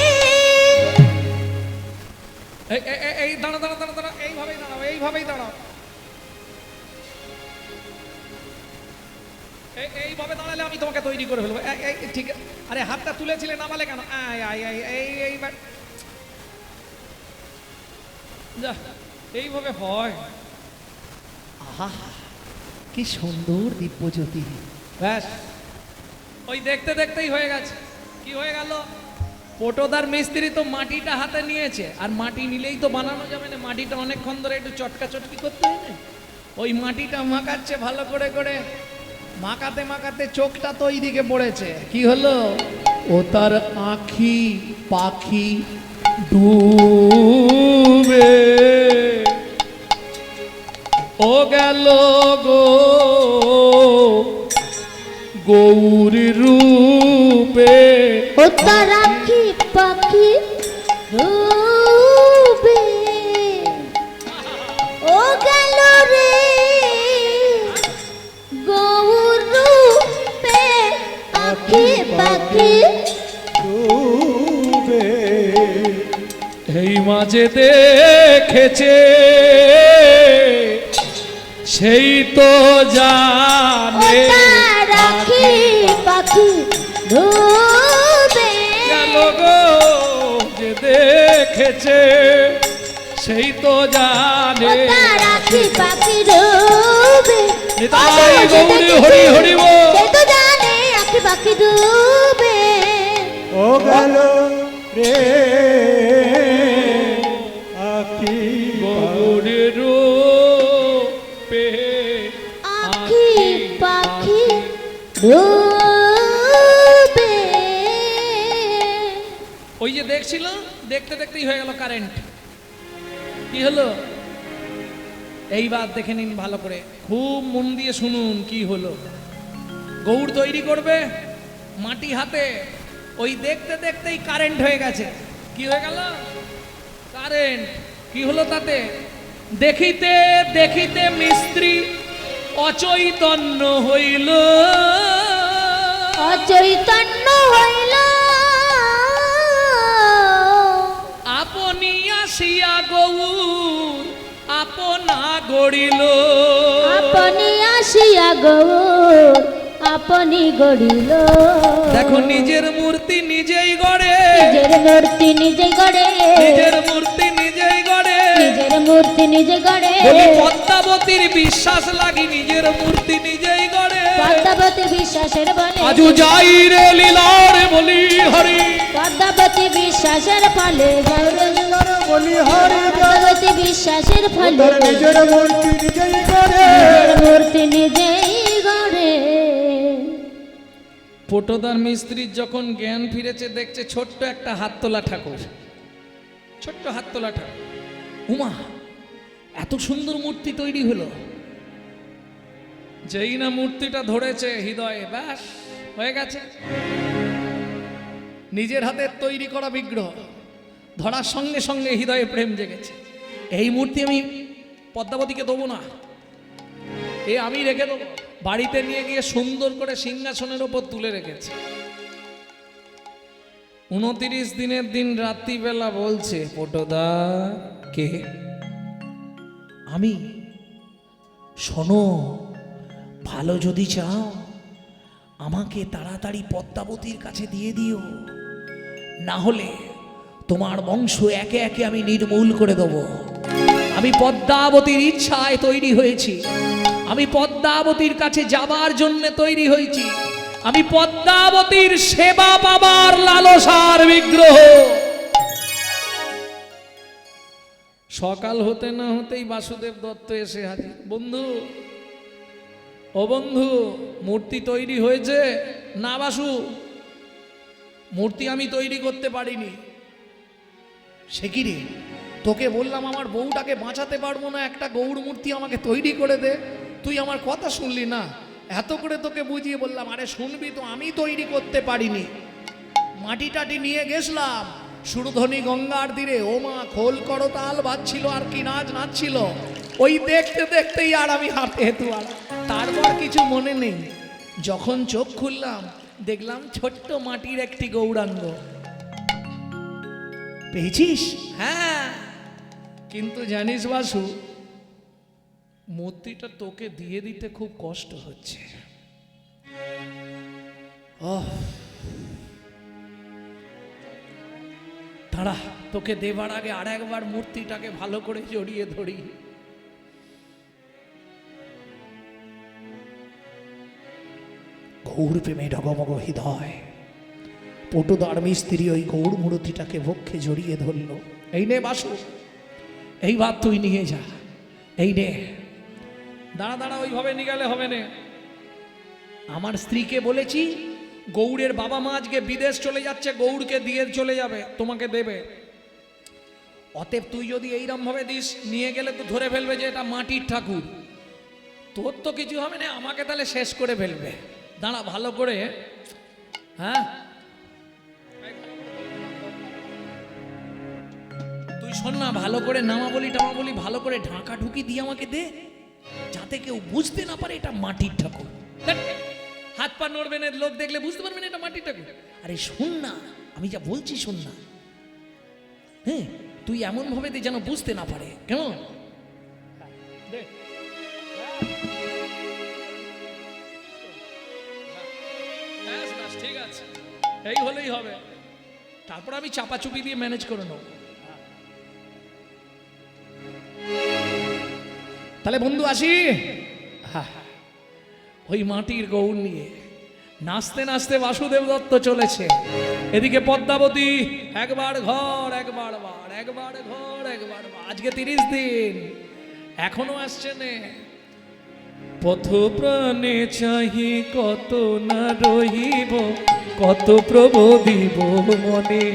এই দাঁড়া দাঁড়া দাঁড়া দাঁড়া, এইভাবেই দাঁড়াও, এইভাবেই দাঁড়াও। এইভাবে দাঁড়ালে আমি তোমাকে তৈরি করে ফেলবো। ঠিক আছে। আরে হাতটা তুলেছিলে নামালে কেন? এইবার যা, এইভাবে হয়। আহা, কি সুন্দর দিব্যজ্যোতি। ব্যাস, ওই দেখতে দেখতেই হয়ে গেছে। কি হয়ে গেল? পটোদার মিস্ত্রি তো মাটিটা হাতে নিয়েছে, আর মাটি নিলেই তো বানানো যাবে না, মাটিটা অনেকক্ষণ ধরে একটু চটকা চটকি করতে হয় না? ওই মাটিটা মাখাচ্ছে ভালো করে করে, মাখাতে মাখাতে চোখটা তো ওই দিকে পড়েছে। কি হলো? ও তার আঁখি পাখি ডুবে ও গেল গো গৌর রূপে। ও তার আঁখি পাখি ডুবে ও গেল রে গৌর রূপে আঁখি পাখি ডুবে এই মাঝে দেখেছে সেই তো ও জানে। তার আঁখি পাখি ডুবে গেল গো যে দেখেছে সেই তো ও জানে। তার আঁখি পাখি ডুবে নিতাই গৌরী হরি হরি বল। সে তো জানে আঁখি পাখি ডুবে ও গেল রে আখি গৌরের রূপে আঁখি পাখি ডুবে ওই যে দেখছিল, দেখতে দেখতেই হয়ে গেল কারেন্ট। কি হলো? এইবার দেখে নিন ভালো করে, খুব মন দিয়ে শুনুন কি হলো। গৌড় তৈরি করবে মাটি হাতে, ওই দেখতে দেখতেই কারেন্ট হয়ে গেছে। কি হয়ে গেল? কারেন্ট। কি হলো তাতে? দেখিতে দেখিতে মিস্ত্রি অচৈতন্য হইল। অচৈতন্য হইল আপনি আসিয়া গৌর আপনা গড়িল। আপনি আসিয়া গৌর আপনি গড়িল। দেখো নিজের মূর্তি নিজেই গড়ে, নিজের মূর্তি নিজে গড়ে নিজের মূর্তি নিজেই গড়ে। নিজের মূর্তি নিজে গড়ে বলি পদ্মাবতীর বিশ্বাস লাগি নিজের মূর্তি নিজেই গড়ে। পদ্মাবতী বিশ্বাসের বলে আজু যাই রে লীলার বলি হরি। পদ্মাবতী বিশ্বাসের ফলে বলি হরি পদ্মাবতী বিশ্বাসের ফলে তার নিজের মূর্তি নিজেই করে। নিজের মূর্তি নিজেই গড়ে। পটোদার মিস্ত্রির যখন জ্ঞান ফিরেছে, দেখছে ছোট্ট একটা হাততোলা ঠাকুর, ছোট্ট হাততোলা ঠাকুর। উমা, এত সুন্দর মূর্তি তৈরি হলো। যেই না মূর্তিটা ধরেছে হৃদয়ে, ব্যাস হয়ে গেছে। নিজের হাতে তৈরি করা বিগ্রহ ধরার সঙ্গে সঙ্গে হৃদয়ে প্রেম জেগেছে। এই মূর্তি আমি পদ্মাবতীকে দেবো না, এ আমি রেখে দেবো। বাড়িতে নিয়ে গিয়ে সুন্দর করে সিংহাসনের ওপর তুলে রেখেছে। 29 দিনের দিন রাত্রিবেলা বলছে, পটোদা কে? আমি। শোনো, ভালো যদি চাও আমাকে তাড়াতাড়ি পদ্মাবতীর কাছে দিয়ে দিও, না হলে তোমার বংশ একে একে আমি নির্মূল করে দেব। আমি পদ্মাবতীর ইচ্ছায় তৈরি হয়েছি, আমি পদ্মাবতীর কাছে যাবার জন্য তৈরি হয়েছি, আমি পদ্মাবতীর সেবা পাবার লালসার বিগ্রহ। সকাল হতে না হতেই বাসুদেব দত্ত এসে হাজির। বন্ধু, ও বন্ধু, মূর্তি তৈরি হয়েছে না? বাসু, মূর্তি আমি তৈরি করতে পারিনি। সে কি রে, তোকে বললাম আমার বউটাকে বাঁচাতে পারবো না, একটা গৌর মূর্তি আমাকে তৈরি করে দে, তুই আমার কথা শুনলি না। এত করে তোকে বুঝিয়ে বললাম, আরে শুনবি তো, আমি তৈরি করতে পারিনি। মাটি টাটি নিয়ে গেছলাম সুরধনী গঙ্গার তীরে, ও মা খোল করতাল বাজছিল আর কি নাচ নাচছিল। ওই দেখতে দেখতেই আর আমি হাঁটতে হেতু আর তারপর কিছু মনে নেই। যখন চোখ খুললাম দেখলাম ছোট্ট মাটির একটি গৌরাঙ্গ। পেয়েছিস? হ্যাঁ, কিন্তু জানিস বাসু, মূর্তিটা তোকে দিয়ে দিতে খুব কষ্ট হচ্ছে। দাঁড়া, তোকে দেবার আগে আর একবার মূর্তিটাকে ভালো করে জড়িয়ে ধরি। গৌর প্রেমে ডগমগ হৃদয়, পটুদার মিস্ত্রি ওই গৌর মূর্তিটাকে বক্ষে জড়িয়ে ধরলো। এই নে বাসু, এইবার তুই নিয়ে যা, এই নে। দাঁড়া দাঁড়া, ওইভাবে নিয়ে গেলে হবে না। আমার স্ত্রীকে বলেছি গৌড়ের বাবা মা আজকে বিদেশ চলে যাচ্ছে, গৌড়কে দিয়ে চলে যাবে, তোমাকে দেবে। অতএব তুই যদি এইরকম ভাবে দিস, নিয়ে গেলে তো ধরে ফেলবে যে এটা মাটির ঠাকুর, তোর তো কিছু হবে না, আমাকে তাহলে শেষ করে ফেলবে। দাঁড়া ভালো করে, হ্যাঁ তুই শোন না, ভালো করে নামাবলি টামাবলি ভালো করে ঢাকা ঢুকি দিয়ে আমাকে দে, যাতে কেউ বুঝতে না পারে এটা মাটির ঠাকুর। দেখ, হাত পা নড়বে না, লোক দেখলে বুঝতে পারবে না এটা মাটির ঠাকুর। আরে শোন না, আমি যা বলছি শোন না, হ্যাঁ তুই এমন ভাবে দে যেন বুঝতে না পারে, কেমন? ঠিক আছে, এই হলেই হবে, তারপর আমি চাপাচুপি দিয়ে ম্যানেজ করে নেব। তাহলে বন্ধু আসি, ওই মাটির গৌর নিয়ে নাচতে নাচতে বাসুদেব দত্ত চলেছে। এদিকে পদ্মাবতী একবার ঘর একবার বার, একবার ঘর একবার বার। আজকে 30 দিন এখনো আসছে নে। পথ প্রাণে চাহি কত না রহিব, কত প্রবোধিব মনে।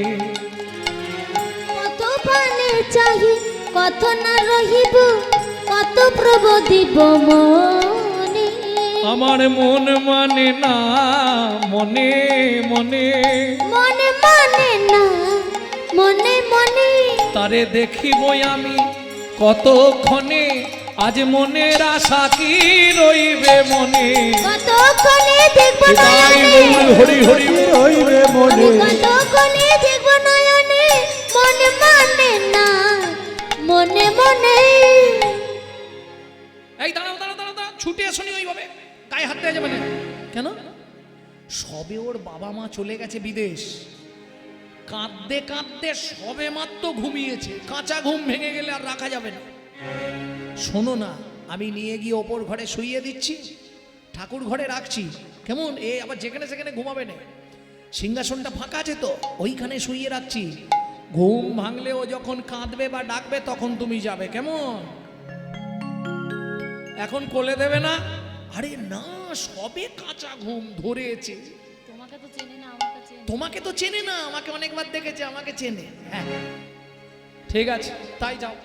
কত প্রাণে চাহি কত না রহিব, কত প্রবোধিব মনে। আমার মন মানে না মনে মনে, মনে মানে না মনে মনে। তারে দেখিবই আমি কতক্ষণে, আজ মনের আশা কি রইবে মনে। কতক্ষণে দেখব নয়নে, হরি হরি রইবে মনে। কতক্ষণে দেখব নয়নে, মনে মানে না মনে মনে। এই দাঁড়াও দাঁড়াও দাঁড়াও দাঁড়াও, ছুটে আসনি ওইভাবে, গায়ে হাত দেওয়া যাবে না। কেন? সবে ওর বাবা মা চলে গেছে বিদেশ, কাঁদতে কাঁদতে সবে মাত্র ঘুমিয়েছে, কাঁচা ঘুম ভেঙে গেলে আর রাখা যাবে না। শোনো না, আমি নিয়ে গিয়ে ওপর ঘরে শুইয়ে দিচ্ছি, ঠাকুর ঘরে রাখছি, কেমন? এ আবার যেখানে সেখানে ঘুমাবে না, সিংহাসনটা ফাঁকা আছে তো, ওইখানে শুইয়ে রাখছি। ঘুম ভাঙলে ও যখন কাঁদবে বা ডাকবে তখন তুমি যাবে, কেমন? এখন কোলে দেবে না? আরে না, সবে কাঁচা ঘুম ধরেছে। তোমাকে তো চেনে না, আমাকে চেনে। তোমাকে তো চেনে না, আমাকে অনেকবার দেখেছে, আমাকে চেনে। হ্যাঁ ঠিক আছে, তাই যাও।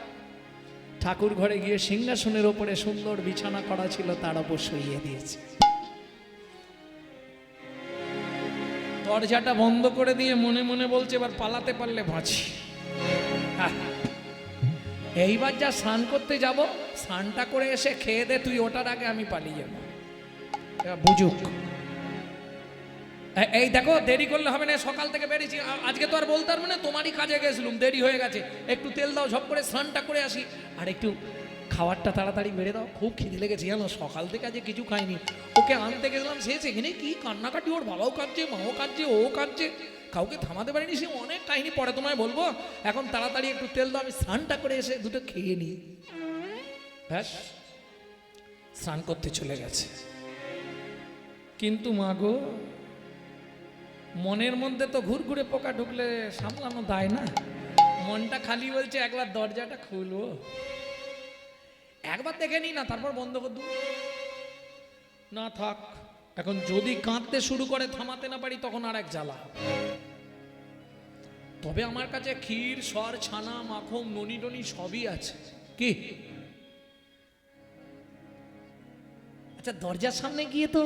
ঠাকুর ঘরে গিয়ে সিংহাসনের ওপরে সুন্দর বিছানা করা ছিল, তার উপর শুইয়ে দিয়েছে। দরজাটা বন্ধ করে দিয়ে মনে মনে বলছে এবার পালাতে পারলে বাঁচি। এইবার যা স্নান করতে যাব, স্নানটা করে এসে খেয়ে দে তুই, ওটার আগে আমি পালিয়ে যাবো। বুঝুক। এই দেখো, দেরি করলে হবে না, সকাল থেকে বেরিয়েছি, আজকে তো আর বলতে পারবো না, তোমারই কাজে গেছিলাম, দেরি হয়ে গেছে, একটু তেল দাও, ঝপ করে স্নানটা করে আসি, আর একটু খাবারটা তাড়াতাড়ি বেড়ে দাও, খুব খিদে লেগেছে জানো, সকাল থেকে আজকে কিছু খাইনি। ওকে আনতে গেছিলাম, সে সেখানে কি কান্নাকাটি, ওর বাবাও কাঁদছে, মাও কাঁদছে, ও কাঁদছে, কাউকে থামাতে পারিনি, সে অনেক কাহিনী, পরে তোমায় বলবো। এখন তাড়াতাড়ি একটু তেল দাও, আমি স্নানটা করে এসে দুটো খেয়ে নিই। ব্যাস, স্নান করতে চলে গেছে। কিন্তু মা গো, মনের মধ্যে তো ঘুরঘুরে পোকা ঢুকলে সামলানো দায় না, মনটা খালি বলছে একবার দরজাটা খুলবো, একবার দেখে নি না, তারপর বন্ধ করে দেবো। না থাক, এখন যদি কাঁদতে শুরু করে থামাতে না পারি তখন আর এক জ্বালা। তবে আমার কাছে ক্ষীর, সর, ছানা, মাখন, ননি টনি সবই আছে। কি আচ্ছা, দরজার সামনে গিয়ে তো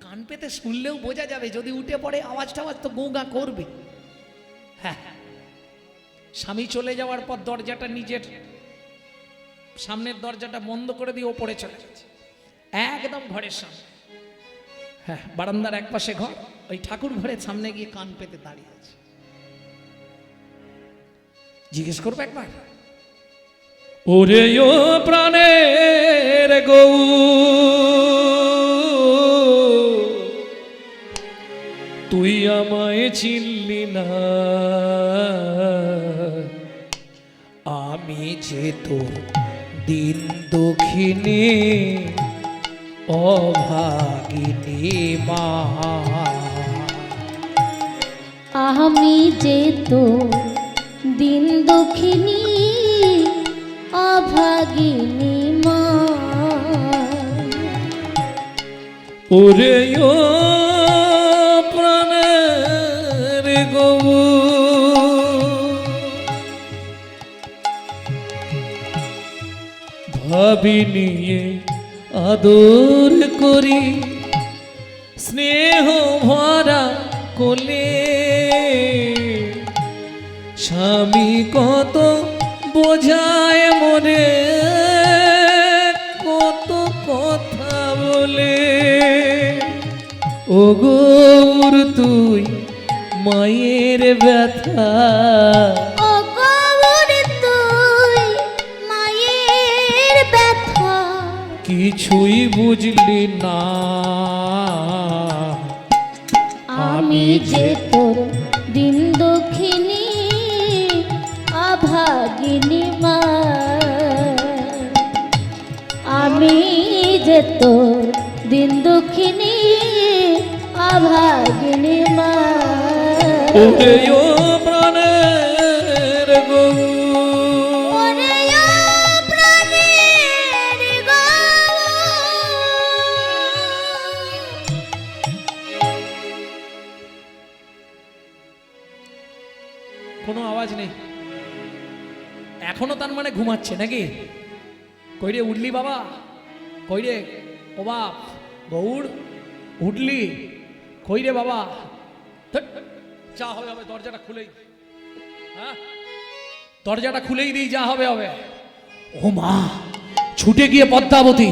কান পেতে শুনলেও বোঝা যাবে, যদি উঠে পড়ে আওয়াজ টাওয়াজ তো গৌগা করবে। হ্যাঁ, স্বামী চলে যাওয়ার পর দরজাটা নিজের সামনের দরজাটা বন্ধ করে দিয়ে ওপরে চলে গেছে, একদম ঘরের সামনে। হ্যাঁ, বারান্দার এক পাশে ঘর, ওই ঠাকুর ঘরের সামনে গিয়ে কান পেতে দাঁড়িয়ে আছে। জিজ্ঞেস করবো একবার, ওরে ও প্রাণের গৌ, চিনলি না, আমি যে তোর দিন দক্ষিণে অভাগিনী মা। আমি যে তো দিন দুঃখিনী অভাগিনী মা। ওরে ও প্রাণের গৌ, ভাবি নিয়ে আদর করি স্নেহ ভরা কোলে, স্বামী কত বোঝায় মনে কত কথা বলে, ও গৌর তুই মায়ের ব্যথা ও গৌর তুই মায়ের ব্যথা কিছুই বুঝলি না, আমি যে তোর দিন দক্ষিণী অভাগিনী মা। আমি যে তোর দিন দক্ষিণী অভাগিনী মা। ওরে ও প্রাণের গৌ, ওরে ও প্রাণের গৌ। কোনো আওয়াজ নেই এখনো, তার মানে ঘুমাচ্ছে নাকি? কই রে উঠলি বাবা, কই রে ও বাপ গৌড় উঠলি, কই রে বাবা? ধ্যাৎ, যা হবে হবে, দরজাটা খুলেই, হ্যাঁ দরজাটা খুলেই দিই, যা হবে হবে। ও মা ছুটে গিয়ে পদ্মাবতী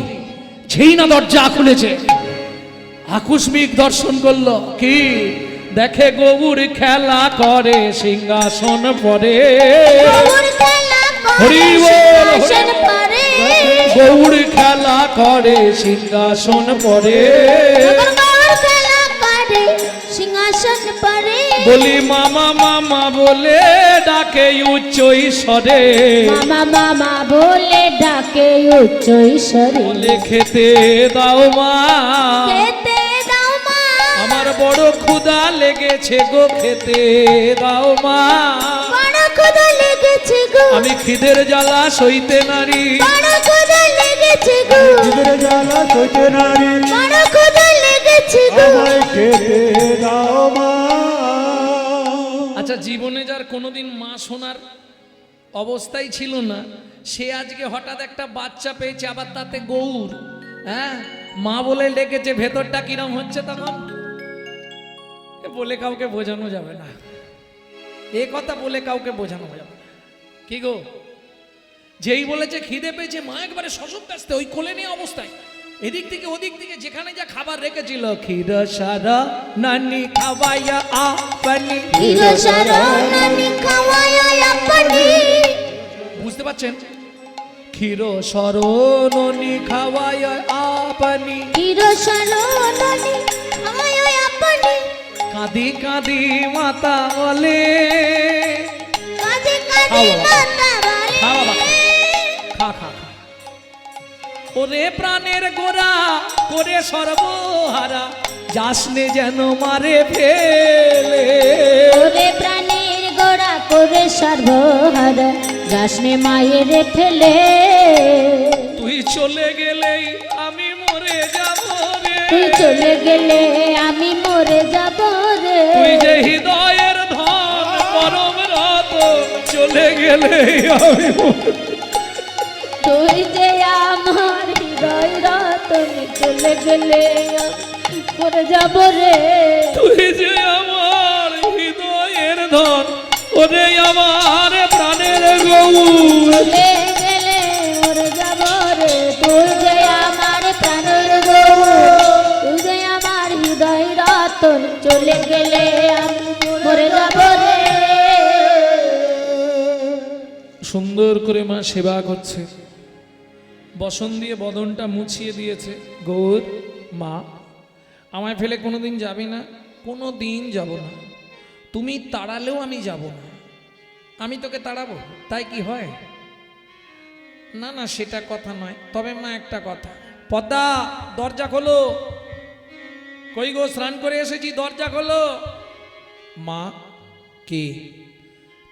যেই না দরজা খুলেছে, আকস্মিক দর্শন করলো কি দেখে গৌর খেলা করে সিংহাসন পরে। গৌর খেলা হরি করে বল, সিংহাসন পরে। গৌর খেলা করে সিংহাসন পরে, গৌর খেলা করে সিংহাসন পরে। বলি মামা মামা বলে ডাকে উচ্চ ঈশ্বরে, মামা মামা বলে ডাকে উচ্চ ঈশ্বরে। বলে খেতে দাও মা, খেতে দাও মা, আমার বড় ক্ষুধা লেগেছে গো, খেতে দাও মা, বড় ক্ষুধা লেগেছে গো, আমি খিদের জ্বালা সইতে নারী, বড় ক্ষুধা লেগেছে গো, জীবের জ্বালা সইতে নারী, বড় ক্ষুধা লেগেছে গো। আমায় খেতে দাও মা। আচ্ছা জীবনে যার কোনোদিন মা শোনার অবস্থাই ছিল না, সে আজকে হঠাৎ একটা বাচ্চা পেয়েছে, আবার তাতে গৌর, হ্যাঁ মা বলে ডেকেছে, ভেতরটা কিরম হচ্ছে তখন এ বলে কাউকে বোঝানো যাবে না, এ কথা বলে কাউকে বোঝানো যাবে না। কি গো, যেই বলেছে খিদে পেয়েছে, মা একবারে শশব ব্যস্ত ওই কোলে নিয়ে অবস্থায়, এদিক থেকে ওদিক থেকে যেখানে যা খাবার রেখেছিল, ক্ষীর সারা নানি খাওয়াইয়া আপনি, ক্ষীর সারা নানি খাওয়ায়া আপনি। বুঝতে পারছেন? ক্ষীর সরণনি খাওয়াইয়া আপনি, ক্ষীর সারা নানি খাওয়ায়া আপনি। কাঁদি কাঁদি মাতা বলে, কাঁদে কাঁদে মাতা বলে। খা বাবা, খা খা খা। ওরে প্রাণের গোরা করে সর্বহারা, যাসনে যেন মারে ফেলে, ওরে প্রাণের গোড়া করে সর্বহারা, যাসনে মায়ের ফেলে। তুই চলে গেলেই আমি মরে যাব রে, তুই চলে গেলে আমি মরে যাব রে। তুই যে হৃদয়ের ধন পরম রতন, চলে গেলেই আমি তুই যে আমার হৃদয় রতন, চলে গেলে মরে যাব রে। তুই যে আমার হৃদয়ের ধন, ওরে আমার প্রাণের গৌর, চলে গেলে মরে যাব রে। তুই যে আমার প্রাণের গৌর, তুই যে আমার হৃদয় রতন, চলে গেলে আমি মরে যাব রে। সুন্দর করে মা সেবা করছে, বসন দিয়ে বদনটা মুছিয়ে দিয়েছে। গৌর মা আমায় ফেলে কোনোদিন যাবি না, কোনো দিন যাব না, তুমি তাড়ালেও আমি যাব না। আমি তোকে তাড়াবো তাই কি হয়? না না, সেটা কথা নয়। তবে মা একটা কথা, পদ্মা দরজা খোলো। কই গো, স্নান করে এসেছি, দরজা খোলো। মা, কে?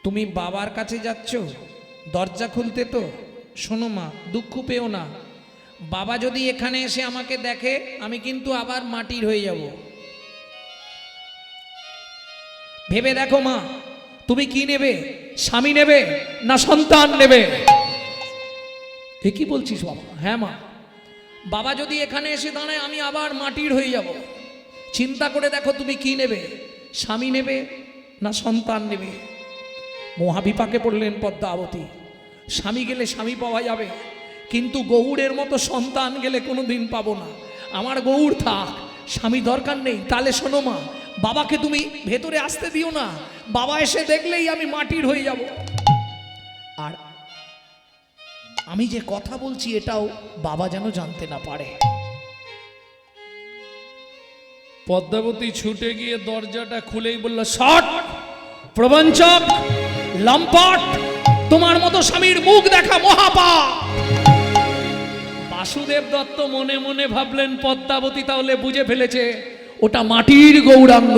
তুমি বাবার কাছে যাচ্ছ দরজা খুলতে? তো শোনো মা, দুঃখ পেও না। বাবা যদি এখানে এসে আমাকে দেখে, আমি কিন্তু আবার মাটির হয়ে যাব। ভেবে দেখো মা, তুমি কি নেবে? স্বামী নেবে না সন্তান নেবে? এ কি বলছিস বাবা? হ্যাঁ মা, বাবা যদি এখানে এসে দাঁড়ায়, আমি আবার মাটির হয়ে যাব। চিন্তা করে দেখো তুমি কি নেবে, স্বামী নেবে না সন্তান নেবে? মহাবিপাকে পড়লেন পদ্মাবতী। স্বামী গেলে স্বামী পাওয়া যাবে, কিন্তু গৌড়ের মতো সন্তান গেলে কোনো দিন পাবো না। আমার গৌড় থাক, স্বামী দরকার নেই। তাহলে শোনো মা, বাবাকে তুমি ভেতরে আসতে দিও না। বাবা এসে দেখলেই আমি মাটির হয়ে যাব। আর আমি যে কথা বলছি এটাও বাবা যেন জানতে না পারে। পদ্মাবতী ছুটে গিয়ে দরজাটা খুলেই বলল, শট, প্রবঞ্চক, লম্পট, তোমার মতো স্বামীর মুখ দেখা মহাপাপ। বাসুদেব দত্ত মনে মনে ভাবলেন, পদ্মাবতী তাহলে বুঝে ফেলেছে ওটা মাটির গৌরাঙ্গ।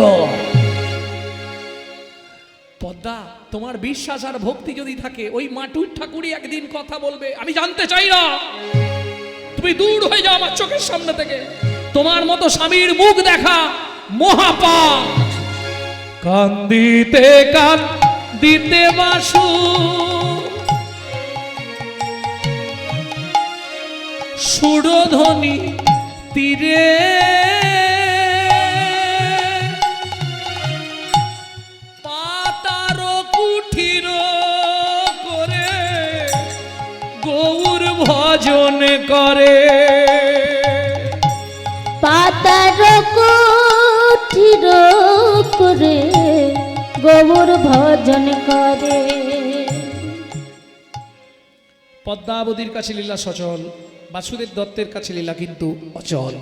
পদ্মা, তোমার বিশ্বাস আর ভক্তি যদি থাকে, ওই মাটুর ঠাকুরই একদিন কথা বলবে। আমি জানতে চাই না, তুমি দূর হয়ে যাও আমার চোখের সামনে থেকে। তোমার মতো স্বামীর মুখ দেখা মহাপাপ। কান্দিতে কান্দিতে বাসু সুরধ্বনি তীরে, পাতার কুঠির করে গৌর ভজন করে। পাতার কুঠির করে গৌর ভজন করে। পদ্মাবতীর কাছে লীলা সচল, বাসুদেব দত্তের কাছে লীলা কিন্তু অচল।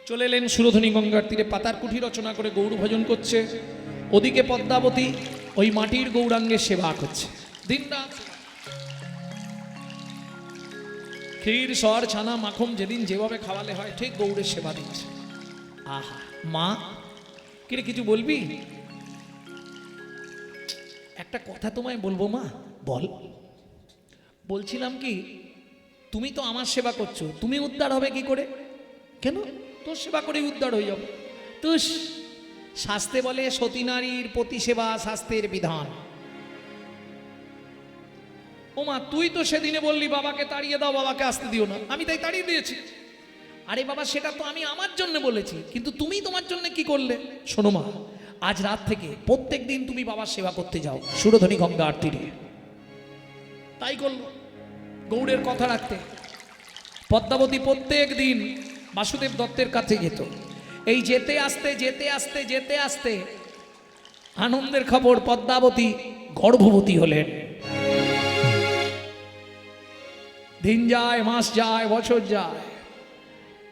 চলে এলেন সুরধনী গঙ্গার তীরে, পাতার কুঠি রচনা করে গৌর ভজন করছে। ওদিকে পদ্মাবতী ওই মাটির গৌরাঙ্গের সেবা করছে দিনরাত। ক্ষীর, সর, ছানা, মাখন যেদিন যেভাবে খাওয়ালে হয়, ঠিক গৌরের সেবা দিচ্ছে। আহা মা, কিরে কিছু বলবি? একটা কথা তোমায় বলবো মা। বল। বলছিলাম কি, তুমি তো আমার সেবা করছো, তুমি উদ্ধার হবে কি করে? কেন? তোর সেবা করে উদ্ধার হয়ে যাবো। তুস, শাস্ত্রে বলে সতী নারীর প্রতি সেবা শাস্ত্রের বিধান। ও মা, তুই তো সেদিনে বললি বাবাকে তাড়িয়ে দাও, বাবাকে আসতে দিও না। আমি তাই তাড়িয়ে দিয়েছি। আরে বাবা, সেটা তো আমি আমার জন্য বলেছি, কিন্তু তুমি তোমার জন্য কি করলে? শোনো মা, আজ রাত থেকে প্রত্যেক দিন তুমি বাবার সেবা করতে যাও সুরধনী গঙ্গার তীরে। তাই করলো গৌড়ের কথা রাখতে। পদ্মাবতী প্রত্যেক দিন বাসুদেব দত্তের কাছে যেত। এই যেতে আসতে যেতে আসতে যেতে আসতে আনন্দের খবর, পদ্মাবতী গর্ভবতী হলেন। দিন যায়, মাস যায়, বছর যায়।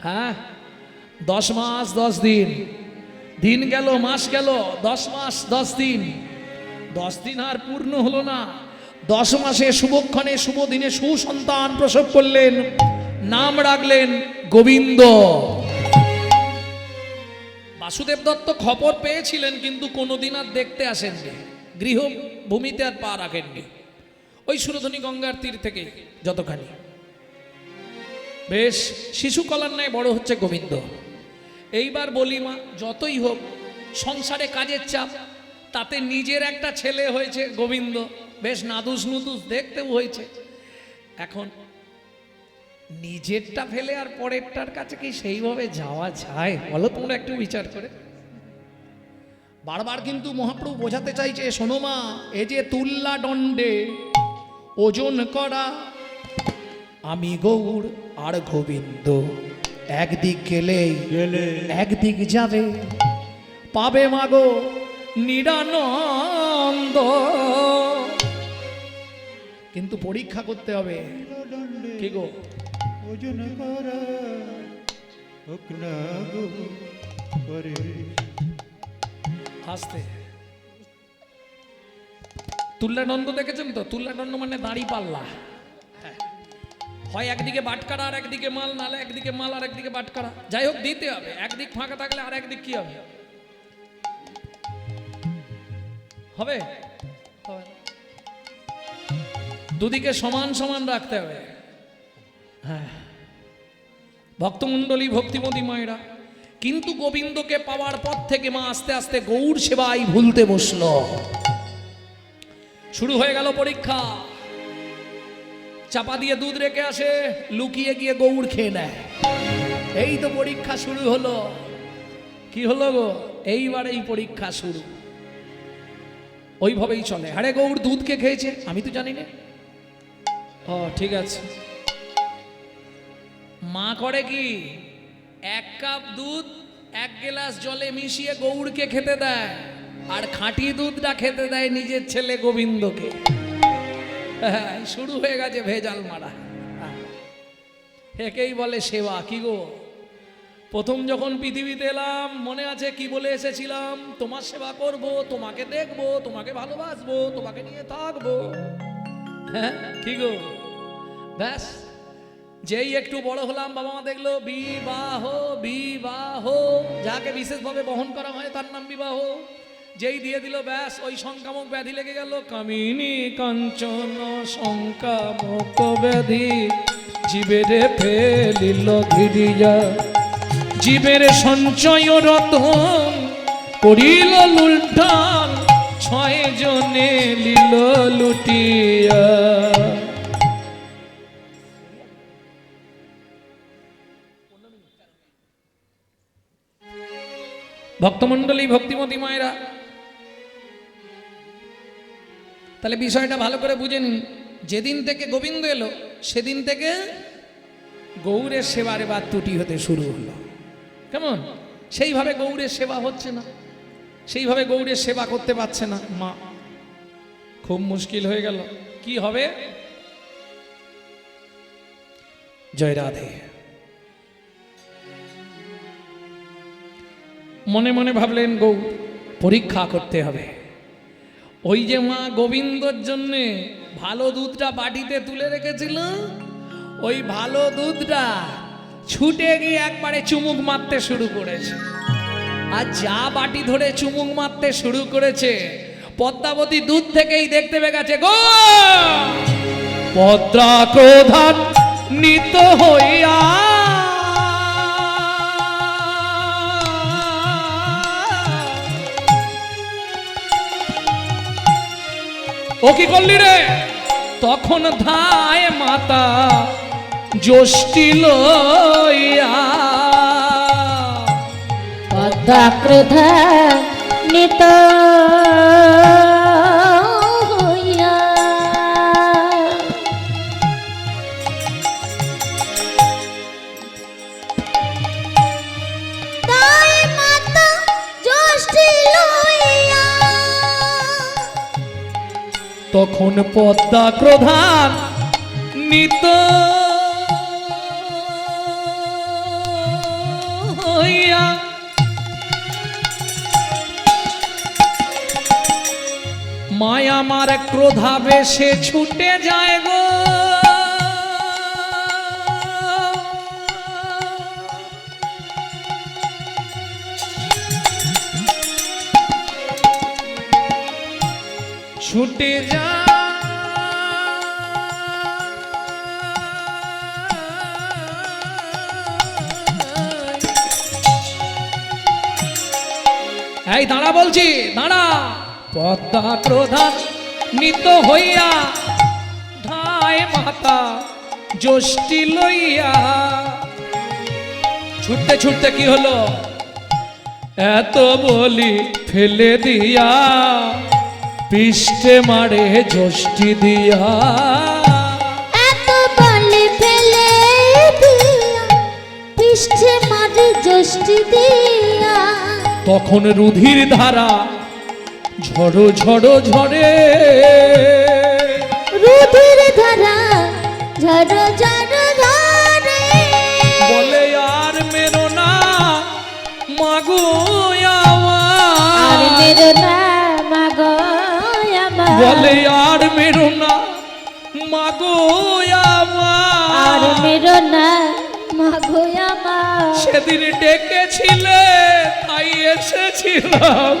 হ্যাঁ, 10 মাস 10 দিন। দিন গেল, মাস গেল, 10 মাস 10 দিন। 10 দিন আর পূর্ণ হলো না। 10 মাসে শুভক্ষণে শুভ দিনে সুসন্তান প্রসব করলেন। নাম রাখলেন গোবিন্দ। বাসুদেব দত্ত খবর পেয়েছিলেন, কিন্তু কোনোদিন আর দেখতে আসেননি, গৃহভূমিতে আর পা রাখেননি। ওই সুরধনী গঙ্গার তীর থেকে যতখানি বেশ শিশুকলার ন্যায় বড় হচ্ছে গোবিন্দ। এইবার বলি মা, যতই হোক সংসারে কাজের চাপ, তাতে নিজের একটা ছেলে হয়েছে গোবিন্দ, বেশ নাদুস নুদুস দেখতেও হয়েছে। এখন নিজেরটা ফেলে আর পরেরটার কাছে কি সেইভাবে যাওয়া যায়? বলো তোমরা একটু বিচার করে। বারবার কিন্তু মহাপ্রভু বোঝাতে চাইছে, শোনো মা, এ যে তুল্লা দণ্ডে ওজন করা, আমি গৌর আর গোবিন্দ, একদিক গেলেই একদিক যাবে, পাবে মাগো নিরানন্দ। কিন্তু পরীক্ষা করতে হবে। কি গো? ওজন করা হোক না গো পরে, আস্তে। তুল্যাদণ্ড দেখেছেন তো? তুল্যাদণ্ড মানে দাঁড়ি পাল্লা। হয় একদিকে বাটকারা আর একদিকে মাল, নালে একদিকে মাল আর একদিকে বাটকারা। যাই হোক, দিতে হবে। একদিক ফাঁকা থাকলে আর একদিক কি হবে? হবে? দুদিকে সমান সমান রাখতে হবে। হ্যাঁ, ভক্তমণ্ডলী, ভক্তিমতী মায়েরা, কিন্তু গোবিন্দকে পাওয়ার পর থেকে মা আস্তে আস্তে গৌর সেবাই ভুলতে বসলো। শুরু হয়ে গেল পরীক্ষা। চাপা দিয়ে দুধ রেখে আসে, লুকিয়ে গিয়ে গৌড় খেয়ে নেয়। এই তো পরীক্ষা শুরু হলো। কি হলো গো? এইবার এই পরীক্ষা শুরু। ওইভাবেই চলে। আরে গৌড় দুধকে খেয়েছে, আমি তো জানি না। ও ঠিক আছে। মা করে কি, 1 কাপ দুধ 1 গ্লাস জলে মিশিয়ে গৌড়কে খেতে দেয়, আর খাঁটি দুধটা খেতে দেয় নিজের ছেলে গোবিন্দকে। শুরু হয়ে গেছে ভেজাল মারা। একেই বলে সেবা। কি গো, প্রথম যখন পৃথিবীতে এলাম, মনে আছে কি বলে এসেছিলাম? তোমার সেবা করব, তোমাকে দেখব, তোমাকে ভালোবাসবো, তোমাকে নিয়ে থাকবো। হ্যাঁ কি গো, ব্যাস। যেই একটু বড় হলাম, বাবা মা দেখলো বিবাহ, বিবাহ, যাকে বিশেষভাবে বহন করা হয় তার নাম বিবাহ। যেই দিয়ে দিল, ব্যাস, ওই সংক্রামক ব্যাধি লেগে গেল। কামিনী কাঞ্চন সংক্রামক ব্যাধি জীবের ফেলিল ঘিরিয়া, জীবের সঞ্চয় রতন করিল লুণ্ঠন, 6 জনে লিল লুটিয়া। ভক্তমণ্ডলী, ভক্তিমতী মায়েরা, তাহলে বিষয়টা ভালো করে বুঝে নিন। যেদিন থেকে গোবিন্দ এলো, সেদিন থেকে গৌরের সেবার এবার ত্রুটি হতে শুরু হলো। কেমন? সেইভাবে গৌরের সেবা হচ্ছে না, সেইভাবে গৌরের সেবা করতে পারছে না মা। খুব মুশকিল হয়ে গেল। কি হবে? জয় রাধে। মনে মনে ভাবলেন, গৌর পরীক্ষা করতে হবে। ওই যে মা গোবিন্দর জন্যে ভালো দুধটা বাটিতে তুলে রেখেছিল, ওই ভালো দুধটা ছুটে গিয়ে একবারে চুমুক মারতে শুরু করেছে। আর যা বাটি ধরে চুমুক মারতে শুরু করেছে, পদ্মাবতী দুধ থেকেই দেখতে পেয়ে গেছে গো পদ্মা ক্রোধান্বিত হইয়া ও কি করলি রে? তখন ধায় মাতা জ্যোষ্ঠী লইয়া, পদ্মা ক্রোধান্বিত হইয়া, ধায় মাতা জ্যোষ্ঠী লইয়া, তখন পদ্মা ক্রোধান্বিত হইয়া মায়া আমার ক্রোধাবেশে ছুটে যায় গো, ছুটে যায়। এই দাঁড়া বলছি, দাঁড়া। পদ্মা ক্রোধান্বিত হইয়া ধায় মাতা জ্যোষ্ঠী লইয়া, ছুটতে ছুটতে কি হলো? এত বলি ফেলে দিয়া পৃষ্ঠে মারে জ্যোষ্ঠী দিয়া, এত বলি ফেলে দিয়া পৃষ্ঠে মারে জ্যোষ্ঠী দিয়া, তখন রুধির ধারা ঝড়ো ঝড়ো ঝরে, রুধির ধারা ঝড়ো ঝড়ো ঝরে, বলে আর মেরো না মাগো আর মেরো না মাগো আমার বলে আর মেরো না মাগো আমার আর মেরো না মাগো আমার সেদিন ডেকেছিলে তাই এসেছিলাম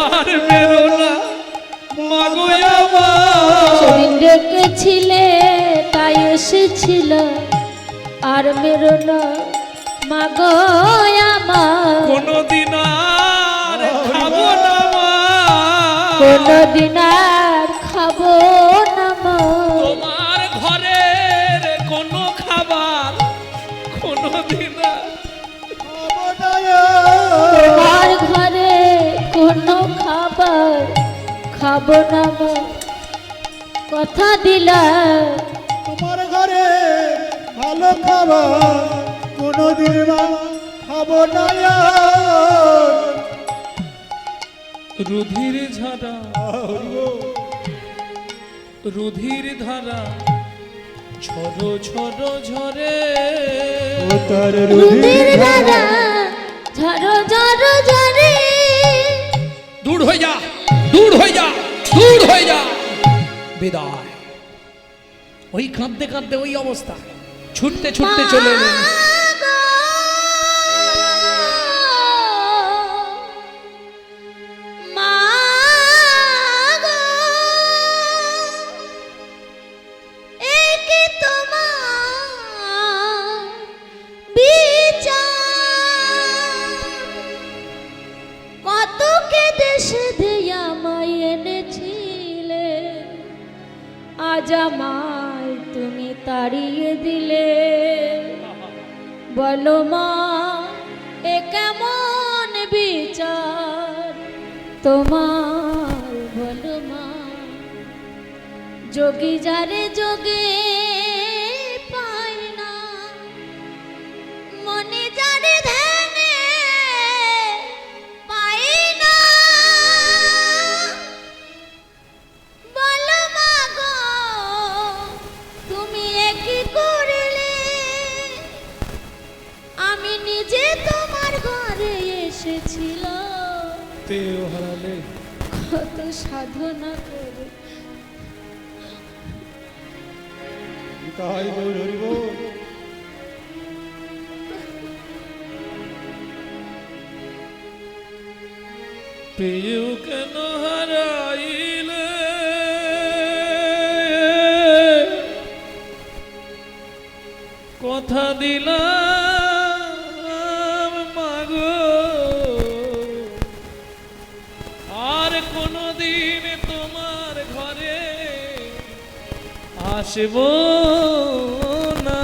আর মেরো না মাগো আমার সেদিন ডেকেছিলে তাই এসেছিল আর মেরো না মাগো আমার কোনদিন আর খাবো না মা কোনদিন আর খাবো না মা তোমার ঘরের কোনো খাবার কোনদিন আর তোমার ঘরে কোনো খাবার খাবো না মা কথা দিলাম তোমার ঘরে ভালো খাবার কোনোদিন মা খাবো না আর। রুধির ঝাড়া রুধির ধারা ঝরো ঝরো ঝরে ও তার রুধির ধারা ঝরো ঝরো ঝরে দূর হয়ে যা দূর হয়ে যা দূর হয়ে যা বিদায় ওই কাঁদতে কাঁদতে ওই অবস্থা ছুটতে ছুটতে চলে এলেন আজ আমায় তুমি তাড়িয়ে দিলে বলো মা এ কেমন বিচার তোমার বলো মা যোগী যারে যোগে পায় না মনে যারে ধ্যানে পায় না বলো মা গো তুমি কি করলে আমি নিজে তোমার ঘরে এসেছিলাম তেও হারালে কত সাধনা করে তাই গৌর হরি বল। পেয়েও কেন হারাইলে কথা দিলাম মাগো আর কোনদিন তোমার ঘরে আসব না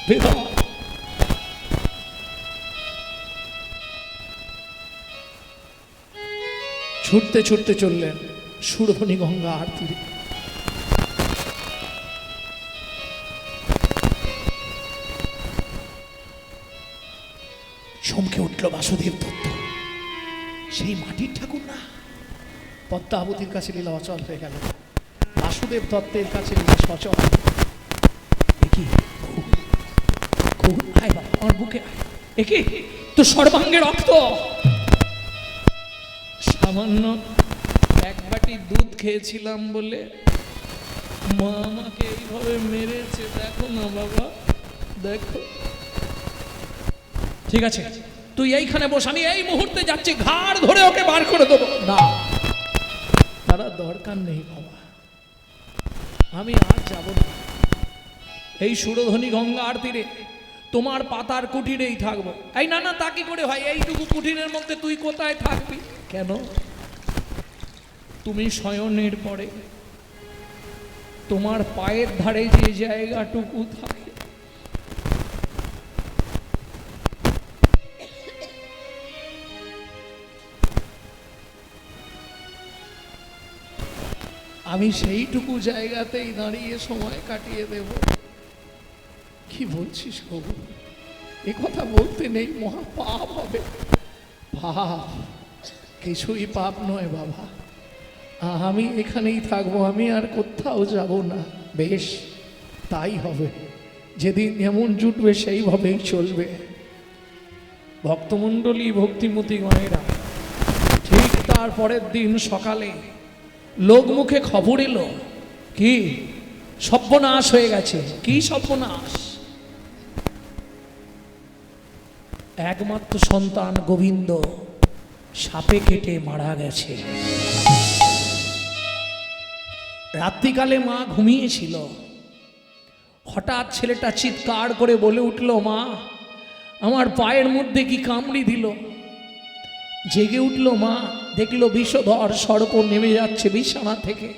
বিদায়। ছুটতে ছুটতে চললেন সুরধনী গঙ্গা আর তীরে চমকে উঠল বাসুদেব দত্ত সেই মাটির ঠাকুর না পদ্মাবতীর কাছে লীলা অচল হয়ে গেল বাসুদেব দত্তের কাছে লীলা সচল কি আয় বাবা আমার বুকে আয় একে তো সর্বাঙ্গে রক্ত সামান্য এক বাটি দুধ খেয়েছিলাম বলে মা আমাকে এইভাবে মেরেছে দেখো না বাবা দেখো ঠিক আছে তুই এইখানে বস আমি এই মুহূর্তে যাচ্ছি ঘাড় ধরে ওকে বার করে দেবো না তারা দরকার নেই বাবা আমি আর যাব না এই সুরধনী গঙ্গা আর তীরে তোমার পাতার কুঠিরেই থাকবো এই না না তা কি করে হয় এইটুকু কুঠিরের মধ্যে তুই কোথায় থাকবি কেন তুমি শয়নের পরে তোমার পায়ের ধারে যে জায়গাটুকু থাকে আমি সেইটুকু জায়গাতেই দাঁড়িয়ে সময় কাটিয়ে দেব কি বলছিস বাবু এ কথা বলতে নেই মহা পাপ হবে পাপ কিছুই পাপ নয় বাবা আমি এখানেই থাকবো আমি আর কোথাও যাব না বেশ তাই হবে যেদিন যেমন জুটবে সেইভাবেই চলবে। ভক্তমণ্ডলী ভক্তিমতী মায়েরা, ঠিক তার পরের দিন সকালে লোকমুখে খবর এলো, কি সর্বনাশ হয়ে গেছে। কি সর্বনাশ? একমাত্র সন্তান গোবিন্দ সাপে কেটে মারা গেছে। রাত্রিকালে মা ঘুমিয়েছিল, হঠাৎ ছেলেটা চিৎকার করে বলে উঠল, মা আমার পায়ের মধ্যে কি কামড়ি দিল। জেগে উঠল মা, দেখলো বিষধর সর্প নেমে যাচ্ছে বিছানা থেকে,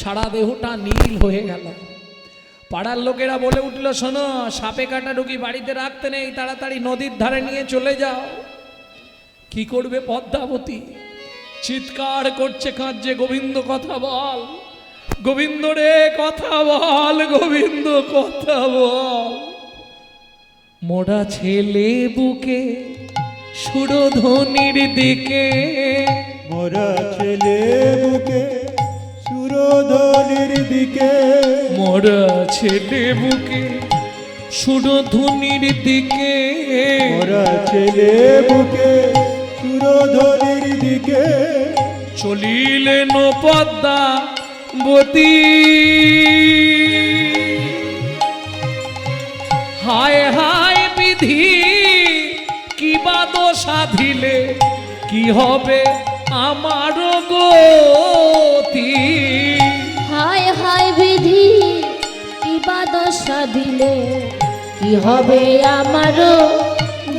সারা দেহটা নীল হয়ে গেল। পাড়ার লোকেরা বলে উঠল, শোনো, সাপে কাটা রুগী বাড়িতে রাখতে নেই, তাড়াতাড়ি নদীর ধারে নিয়ে চলে যাও। কি করবে পদ্মাবতী? চিৎকার করছে, কাঁদছে, গোবিন্দ কথা বল, গোবিন্দ রে কথা বল, গোবিন্দ কথা বল। মোরা ছেলে বুকে সুরধ্বনির দিকে, মোরা ছেলে বুকে সুরধনির দিকে, মোরা ছেলে বুকে সুরধ্বনির দিকে, মোরা ছেলে বুকে সুরধনির দিকে চলিলেন পদ্মাবতী। হায় হায় বিধি, কি বাদ সাধিলে কি হবে আমার গতি। হায় হায় বিধি, কি বাদশা দিলে কি হবে আমার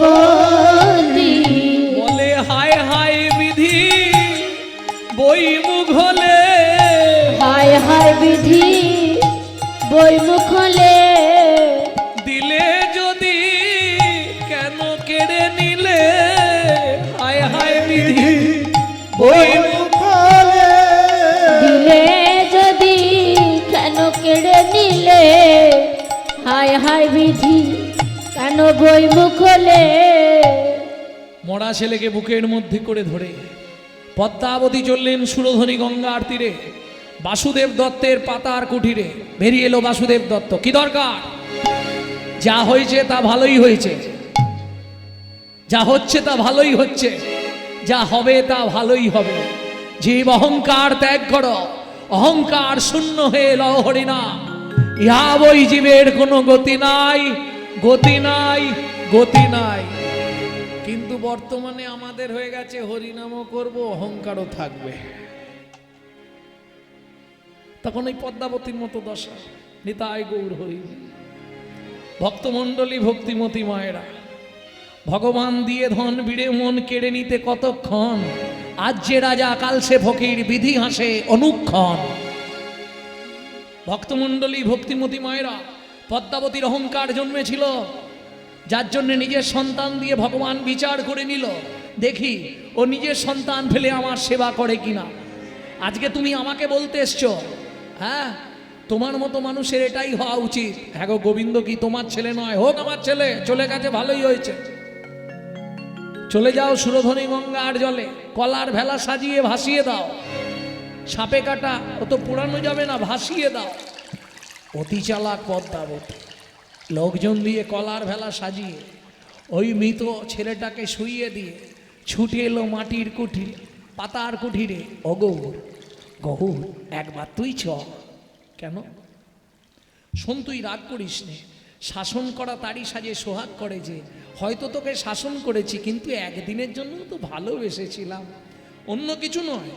গতি। বলে হায় হায় বিধি, বই মুঘলে, হায় হায় বিধি, বই মুখলে, দিলে যদি কেন কেড়ে নিলে। হায় হায় বিধি, বই মুখলে, দিলে যদি কেন কেড়ে নিলে। হায় হায় বিধি, কেন বই মুখলে। মরা ছেলেকে বুকের মধ্যে করে ধরে পদ্মাবতী চললেন সুরধনী গঙ্গার তীরে, বাসুদেব দত্তের পাতার কুঠিরে। বেরিয়ে এলো বাসুদেব দত্ত। কি দরকার? যা হয়েছে তা ভালোই হয়েছে, যা হচ্ছে তা ভালোই হচ্ছে, যা হবে তা ভালোই হবে। জীব অহংকার ত্যাগ করো, অহংকার শূন্য হয়ে লও হরিনাম। ইহা বই জীবের কোনো গতি নাই, গতি নাই, গতি নাই। কিন্তু বর্তমানে আমাদের হয়ে গেছে হরিনামও করব, অহংকারও থাকবে। তখন ওই পদ্মাবতীর মতো দশা। নিতাই গৌর হরি। ভক্তমণ্ডলী ভক্তিমতী মায়েরা, ভগবান দিয়ে ধন বিড়ে মন কেড়ে নিতে কতক্ষণ। আজ যে রাজা কাল সে ফকির, বিধি হাসে অনুক্ষণ। ভক্তমণ্ডলী ভক্তিমতী মায়েরা, পদ্মাবতীর অহংকার জন্মেছিল, যার জন্য নিজের সন্তান দিয়ে ভগবান বিচার করে নিল, দেখি ও নিজের সন্তান ফেলে আমার সেবা করে কিনা। আজকে তুমি আমাকে বলতে এসছো, হ্যাঁ তোমার মতো মানুষের এটাই হওয়া উচিত। হ্যাঁ গো গোবিন্দ কি তোমার ছেলে নয়? হোক আমার ছেলে, চলে গেছে ভালোই হয়েছে। চলে যাও সুরধনী গঙ্গার জলে, কলার ভেলা সাজিয়ে ভাসিয়ে দাও। সাপে কাটা ও তো পোড়ানো যাবে না, ভাসিয়ে দাও। অতি চালাক পদ্মাবতী, লোকজন দিয়ে কলার ভেলা সাজিয়ে ওই মৃত ছেলেটাকে শুইয়ে দিয়ে ছুটে এলো মাটির কুঠিরে, পাতার কুঠিরে। ও গৌর, গৌর একবার তুই চ। কেন? শোন, তুই রাগ করিস নে, শাসন করা তারই সাজে সোহাগ করে যে। হয়তো তোকে শাসন করেছি, কিন্তু একদিনের জন্য তো ভালোবেসেছিলাম, অন্য কিছু নয়।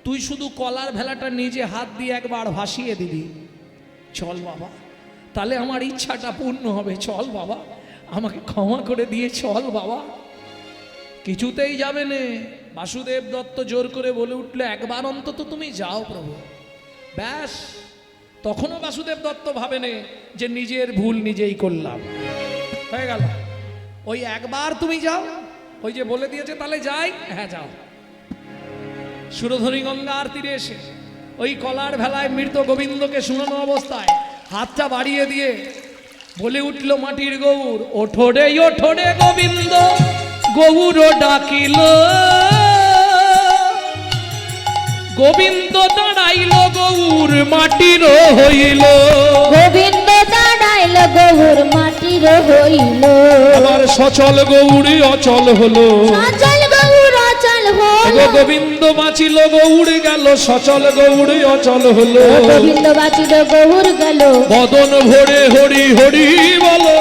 তুই শুধু কলার ভেলাটা নিজে হাত দিয়ে একবার ভাসিয়ে দিবি। চল বাবা, তাহলে আমার ইচ্ছাটা পূর্ণ হবে। চল বাবা, আমাকে ক্ষমা করে দিয়ে চল বাবা। কিছুতেই যাবে না। বাসুদেব দত্ত জোর করে বলে উঠলে, একবার অন্তত তুমি যাও প্রভু। ব্যাস, তখনও বাসুদেব দত্ত ভাবেনে যে নিজের ভুল নিজেই করলাম, হয়ে গেল। ওই একবার তুমি যাও, ওই যে বলে দিয়েছে তাহলে যাই, হ্যাঁ যাও। সুরধনী গঙ্গার তীরে এসে ওই কলার ভেলায় মৃত গোবিন্দকে শুনানো অবস্থায় হাতটা বাড়িয়ে দিয়ে বলে উঠল মাটির গৌর, ওঠোরে ওঠোরে গোবিন্দ, গৌর ডাকিল। গোবিন্দ দাঁড়াইল, গৌর মাটির হইল। গোবিন্দ দাঁড়াইল, গৌর সচল গৌড়ে অচল হলো সচল গৌর অচল হলো গোবিন্দ বাঁচিল গৌড়ে গেল সচল গৌড়ে অচল হলো গোবিন্দ বাঁচিল গৌর গেল বদন ভরে হরি হরি বলো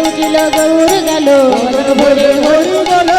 উঠিল গৌর গেল বদন ভরে হরি বলো